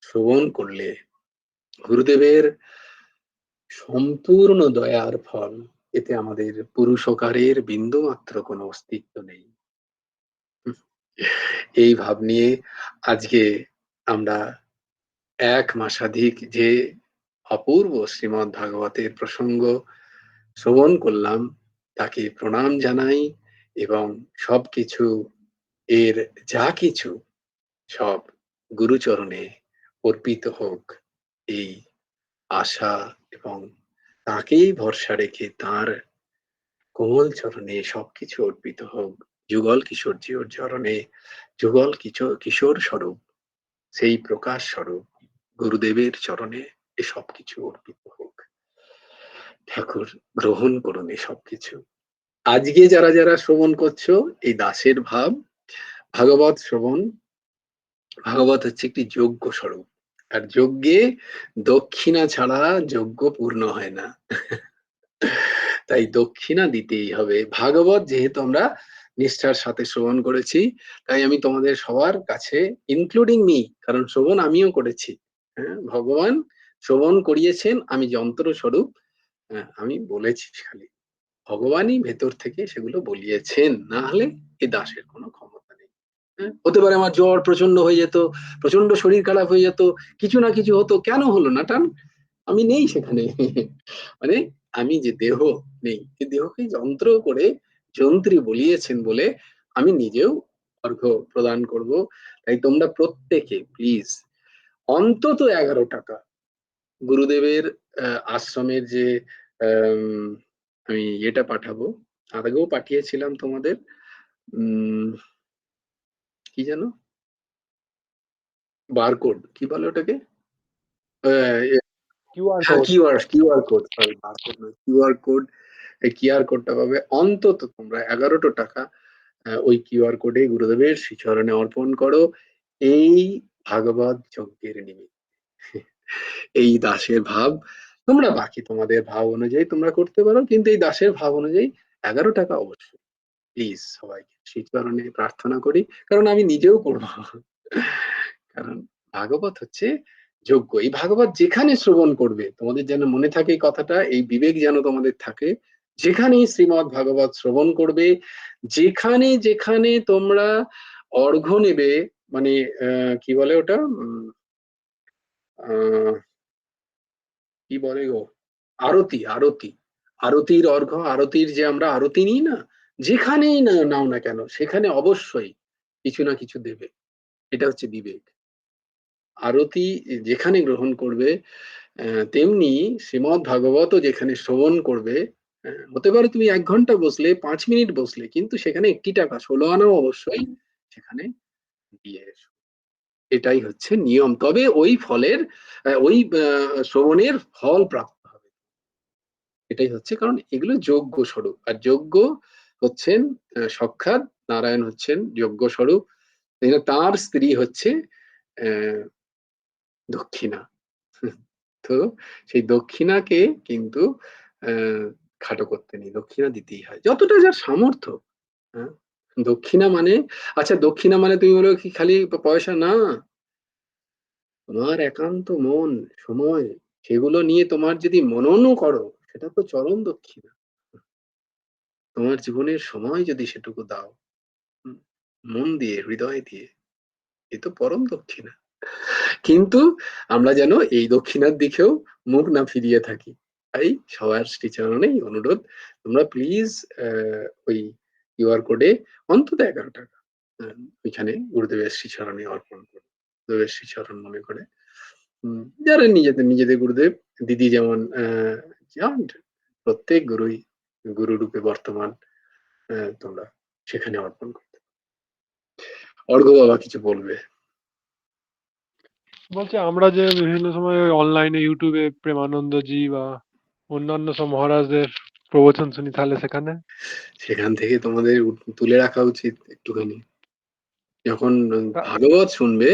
শ্রবণ করলে, গুরুদেবের সম্পূর্ণ দয়ার ফল, এতে আমাদের পুরুষকারের বিন্দু মাত্র কোনো অস্তিত্ব নেই। এই ভাব নিয়ে আজকে আমরা এক মাসাধিক যে অপূর্ব শ্রীমৎ ভাগবতের প্রসঙ্গ শ্রবণ করলাম, তাকে প্রণাম জানাই এবং সবকিছু এর যা কিছু সব গুরুচরণে অর্পিত হোক, এই আশা এবং তাকেই ভরসা রেখে তার কোমল চরণে সবকিছু অর্পিত হোক। যুগল কিশোর জিওর চরণে, যুগল কিশোর কিশোর স্বরূপ সেই প্রকাশ স্বরূপ গুরুদেবের চরণে এ সবকিছু অর্পিত হোক। ঠাকুর গ্রহণ করুন এই সবকিছু। আজকে যারা যারা শ্রবণ করছো, এই দাসের ভাব, ভাগবত শ্রবণ, ভাগবত হচ্ছে একটি যজ্ঞ স্বরূপ, আর যজ্ঞে দক্ষিণা ছাড়া যজ্ঞ পূর্ণ হয় না। তাই দক্ষিণা দিতেই হবে। ভাগবত যেহেতু আমরা নিষ্ঠার সাথে শ্রবণ করেছি, তাই আমি তোমাদের সবার কাছে, ইনক্লুডিং মি, কারণ শ্রবণ আমিও করেছি, হ্যাঁ, ভগবান শ্রবণ করিয়েছেন, আমি যন্ত্র স্বরূপ, হ্যাঁ, আমি বলেছি খালি, ভগবানই ভেতর থেকে সেগুলো বলিয়েছেন, না হলে এই দাসের কোনো ক্ষমতা নেই। হ্যাঁ, হতে পারে আমার জ্বর প্রচন্ড হয়ে যেত, প্রচন্ড শরীর খারাপ হয়ে যেত, কিছু না কিছু হতো, কেন হলো না টান, আমি নেই সেখানে। মানে আমি যে দেহ নেই, এই দেহকে যন্ত্র করে যন্ত্রী বলিয়েছেন বলে আমি নিজেও অর্ঘ্য প্রদান করব। তাই তোমরা প্রত্যেকে প্লিজ অন্তত 11 টাকা গুরুদেবের আশ্রমের যে আম, আমি এটা পাঠাবো, আগেও পাঠিয়েছিলাম তোমাদের, কি যেন বারকোড কি বলে ওটাকে, কিউআর হ্যাঁ code. QR code, sorry barcode নয়, কিউআর কোড। এই কিউআর কোডটা পাবে অন্তত তোমরা 11 টাকা, ওই কিউআর কোডে গুরুদেবের শ্রীচরণে অর্পণ করো, এই ভাগবত যজ্ঞের নিমিত্তে। এই দাসের ভাব, তোমরা বাকি তোমাদের ভাব অনুযায়ী তোমরা করতে পারো, কিন্তু এই দাসের ভাব অনুযায়ী 11 টাকা অবশ্যই প্লিজ সবাইকে শ্রীচরণে প্রার্থনা করি, কারণ আমি নিজেও করবো। কারণ ভাগবত হচ্ছে যোগ্য, এই ভাগবত যেখানে শ্রবণ করবে, তোমাদের যেন মনে থাকে এই কথাটা, এই বিবেক যেন তোমাদের থাকে, যেখানেই শ্রীমৎ ভাগবত শ্রবণ করবে, যেখানে যেখানে তোমরা অর্ঘ্য নেবে, মানে কি বলে ওটা, আহ, কি বলে গো, আরতি, আরতি, আরতির অর্ঘ্য, আরতির যে আমরা আরতি নিই না, যেখানেই না নাও না কেন, সেখানে অবশ্যই কিছু না কিছু দেবে। এটা হচ্ছে বিবেক। আরতি যেখানে গ্রহণ করবে, তেমনি শ্রীমৎ ভাগবতও যেখানে শ্রবণ করবে, হতে পারে তুমি 1 ঘন্টা বসলে, 5 মিনিট বসলে, কিন্তু সেখানে 1 টাকা 16 আনাও অবশ্যই সেখানে দিয়ে এসো। এটাই হচ্ছে নিয়ম, তবে ওই ফলের ওই শ্রবণের ফল প্রাপ্ত হবে, এটাই হচ্ছে, কারণ এগুলো যজ্ঞ স্বরূপ, আর যজ্ঞ হচ্ছেন সাক্ষাৎ নারায়ণ, হচ্ছেন যজ্ঞ স্বরূপ, তার স্ত্রী হচ্ছে আহ দক্ষিণা। তো সেই দক্ষিণাকে কিন্তু আহ খাটো করতে নেই, দক্ষিণা দিতেই হয় যতটা যার সামর্থ্য। হ্যাঁ, দক্ষিণা মানে, আচ্ছা দক্ষিণা মানে তুমি বলো কি খালি পয়সা না, তোমার একান্ত মন, সময়, সেগুলো নিয়ে তোমার যদি মননও করো, সেটা তো চরম দক্ষিণা। তোমার জীবনের সময় যদি সেটুকু দাও, হুম, মন দিয়ে, হৃদয় দিয়ে, এ তো পরম দক্ষিণা। কিন্তু আমরা যেন এই দক্ষিণার দিকেও মুখ না ফিরিয়ে থাকি। তাই সবার শ্রীচরণেই অনুরোধ, তোমরা প্লিজ ওই কিউআর কোডে অন্তত 11 টাকা ওইখানে গুরুদেবের শ্রীচরণে অর্পণ করো, গুরুদেবের শ্রীচরণ মনে করে। যারা নিজেদের নিজেদের গুরুদেব, দিদি যেমন যান, প্রত্যেক গুরুই গুরু রূপে বর্তমান, তোমরা সেখানে অর্পণ করতে। অর্ঘ্য বাবা কিছু বলবে? বলছে আমরা যে বিভিন্ন সময় অনলাইনে ইউটিউবে প্রেমানন্দজি বা অন্যান্য সব মহারাজদের প্রবচন শুনি, তাহলে সেখানে সেখান থেকে তোমাদের তুলে রাখা উচিত একটুখানি, যখন তা- ভাগবত শুনবে,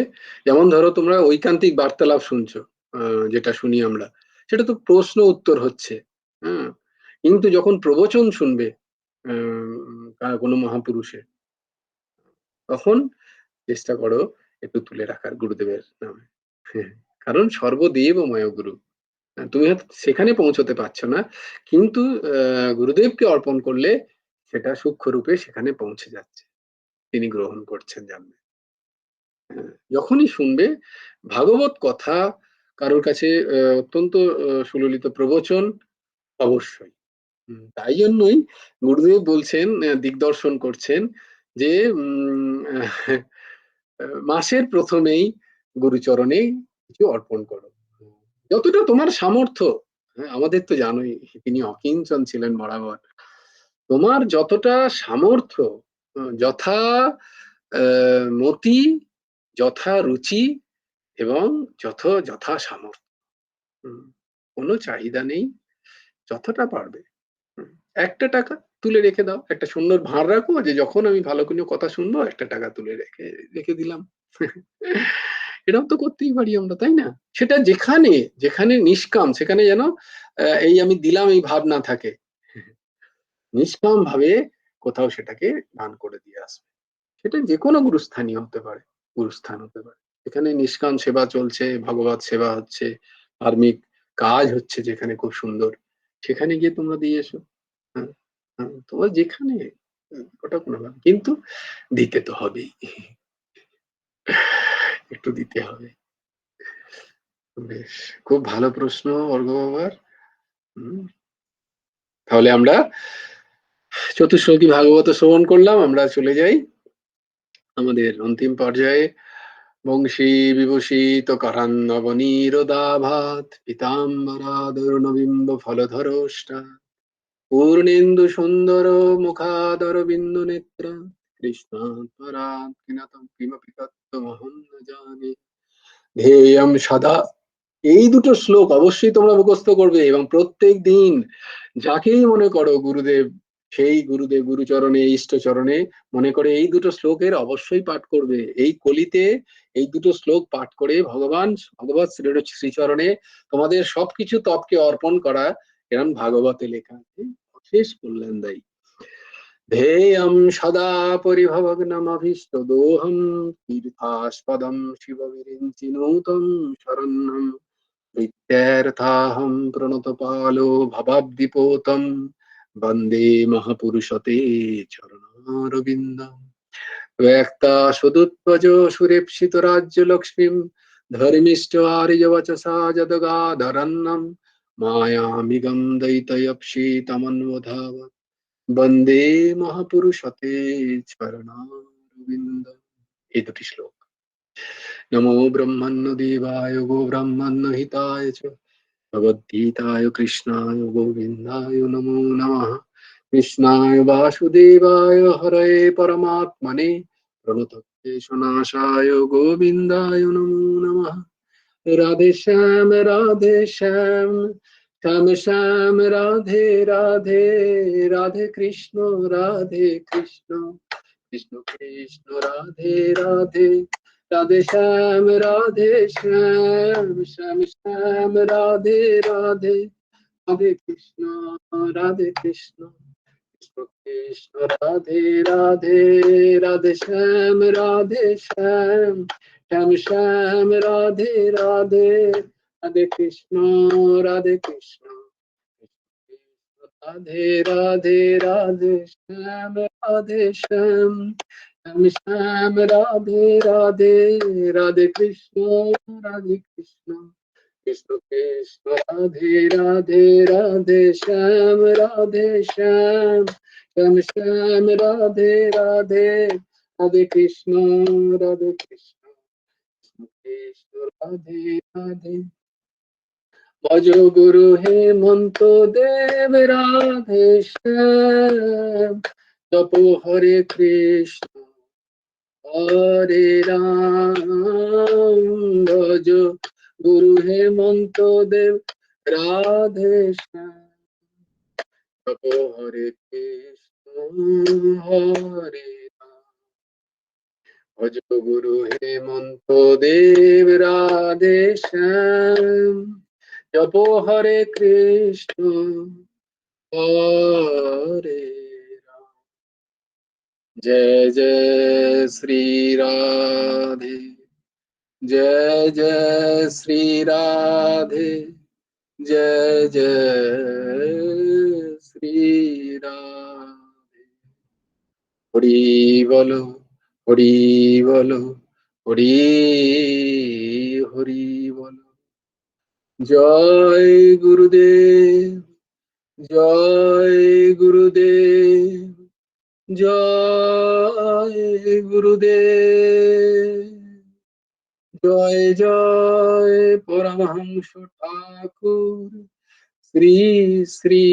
যেমন ধরো তোমরা ঐকান্তিক বার্তালাপ শুনছো, যেটা শুনি আমরা, সেটা তো প্রশ্ন উত্তর হচ্ছে, হ্যাঁ, কিন্তু যখন প্রবচন শুনবে কোনো মহাপুরুষের, তখন চেষ্টা করো একটু তুলে রাখার গুরুদেবের নামে। হ্যাঁ, কারণ সর্বদেবময় গুরু, তুমি হয়তো সেখানে পৌঁছতে পারছো না, কিন্তু গুরুদেবকে অর্পণ করলে সেটা সূক্ষ্ম রূপে সেখানে পৌঁছে যাচ্ছে, তিনি গ্রহণ করছেন, জানবে। যখনই শুনবে ভাগবত কথা, কারোর কাছে অত্যন্ত সুললিত প্রবচন, অবশ্যই। তাই জন্যই গুরুদেব বলছেন, দিগদর্শন করছেন যে মাসের প্রথমেই গুরুচরণে কিছু অর্পণ করো, যতটা তোমার সামর্থ্য। হ্যাঁ, আমাদের তো জানোই তিনি অকিঞ্চন ছিলেন বরাবর, তোমার যতটা সামর্থ্য, যথা মতি, যথা রুচি, এবং যথা সামর্থ্য। কোনো চাহিদা নেই, যতটা পারবে। একটা টাকা তুলে রেখে দাও, একটা সুন্দর ভাঁড় রাখো, যে যখন আমি ভালো কোনো কথা শুনবো একটা টাকা তুলে রেখে রেখে দিলাম। এটাও তো করতেই পারি আমরা, তাই না? সেটা যেখানে যেখানে নিষ্কাম, সেখানে যেন এই আমি দিলাম এই ভাব না থাকে। নিষ্কাম ভাবে কোথাও সেটাকে দান করে দিয়ে আসবে। সেটা যে কোনো গুরুস্থানীয় হতে পারে, গুরুস্থান হতে পারে। এখানে নিষ্কাম সেবা চলছে, ভগবত সেবা হচ্ছে, ধার্মিক কাজ হচ্ছে যেখানে খুব সুন্দর, সেখানে গিয়ে তোমরা দিয়ে এসো। হ্যাঁ, তোমার যেখানে ওটা কোনো ব্যাপার, কিন্তু দিতে তো হবেই, একটু দিতে হবে। বেশ, খুব ভালো প্রশ্ন অর্ঘ্য বাবার। তাহলে আমরা চতুশ্লোকী ভাগবত শ্রবণ করলাম, আমরা চলে যাই আমাদের অন্তিম পর্যায়ে। বংশী বিভূষিত করান্নবনীরদাভাত পীতাম্বরাদরুণবিম্ব ফলধরষ্টা পূর্ণেন্দু সুন্দর মুখাদর বিন্দু নেত্র কৃষ্ণাৎ পরাৎ কিমপি তত্ত্বমহং ন জানে ধ্যেয়ং সদা। এই দুটো শ্লোক অবশ্যই তোমরা মুখস্থ করবে, এবং প্রত্যেক দিন যাকেই মনে করো গুরুদেব, সেই গুরুদেব গুরুচরণে ইষ্টচরণে মনে করে এই দুটো শ্লোকের অবশ্যই পাঠ করবে। এই কলিতে এই দুটো শ্লোক পাঠ করে ভগবত শ্রীচরণে তোমাদের সবকিছু তপকে অর্পণ করা, এরম ভাগবতে লেখা আছে, অশেষ কল্যাণদায়ী। ध्येयं सदा परिभवग्नमभीष्टदोहं तीर्थास्पदं शिवविरिञ्चिनुतं शरण्यं नित्यर्थाहं प्रणतपालो भवाब्धिपोतं वन्दे महापुरुषते चरणारविन्दम् व्यक्ता सुदुत्पजो सुरेप्सितराज्यलक्ष्मीं धर्मिष्ठ आर्यवचसा जदगाधरन्नं मायामिगं दयितयप्सितमन्वधाव বন্দে মহাপুরুষতে চরণারবিন্দ। এই দুটি শ্লোক। নমো ব্রহ্মণ্য দেবায় গো ব্রাহ্মণ্য হিতায় চ ভগবদ্গীতায় কৃষ্ণায় গোবিন্দায় নমো নমঃ। কৃষ্ণায় বাসুদেবায় হরয়ে পরমাত্মনে প্রণতক্লেশনাশায় গোবিন্দায় নমো নমঃ। রাধে শ্যাম রাধে শ্যাম, শ্যাম শ্যাম রাধে রাধে, রাধে কৃষ্ণ রাধে কৃষ্ণ, কৃষ্ণ কৃষ্ণ রাধে রাধে, রাধে শ্যাম রাধে শ্যাম, শ্যাম শ্যাম রাধে রাধে, রাধে কৃষ্ণ রাধে কৃষ্ণ, কৃষ্ণ কৃষ্ণ রাধে রাধে, রাধে শ্যাম রাধে শ্যাম, শ্যাম শ্যাম রাধে রাধে, রাধে কৃষ্ণ রাধে কৃষ্ণ, রাধে রাধে, রাধে শ্যাম রাধে শ্যাম, শ্যাম শ্যাম রাধে রাধে, রাধে কৃষ্ণ রাধে কৃষ্ণ, কৃষ্ণ কৃষ্ণ রাধে রাধে, রাধে শ্যাম রাধে শ্যাম, শ্যাম শ্যাম রাধে রাধে, রাধে কৃষ্ণ রাধে কৃষ্ণ, কৃষ্ণ রাধে রাধে। ভজ গুরু হেমন্ত দেব রাধে শ্যাম, জপ হরে কৃষ্ণ হরে রাম। ভজ গুরু হেমন্ত দেব রাধে শ্যাম, জপ হরে কৃষ্ণ হরে রাম। ভজ গুরু হেমন্ত দেব রাধে শ্যাম, জপ হরে কৃষ্ণ হরে রাম। জয় জয় শ্রী রাধে, জয় জয় শ্রী রাধে, জয় জয় শ্রী রাধে। হরি বলো, হরি বলো, হরি হরি বলো। জয় গুরুদেব, জয় গুরুদেব, জয় গুরুদেব, জয় জয় পরমহংস ঠাকুর শ্রী শ্রী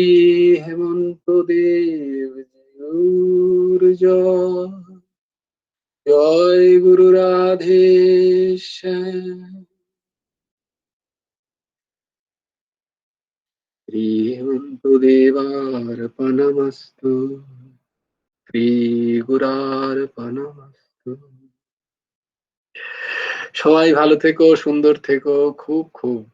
হেমন্ত দেব জিউর জয়। জয় গুরু রাধে শ্যাম। দেবার্পণমস্তু শ্রী গুরার্পণমস্তু। সবাই ভালো থেকো, সুন্দর থেকো, খুব খুব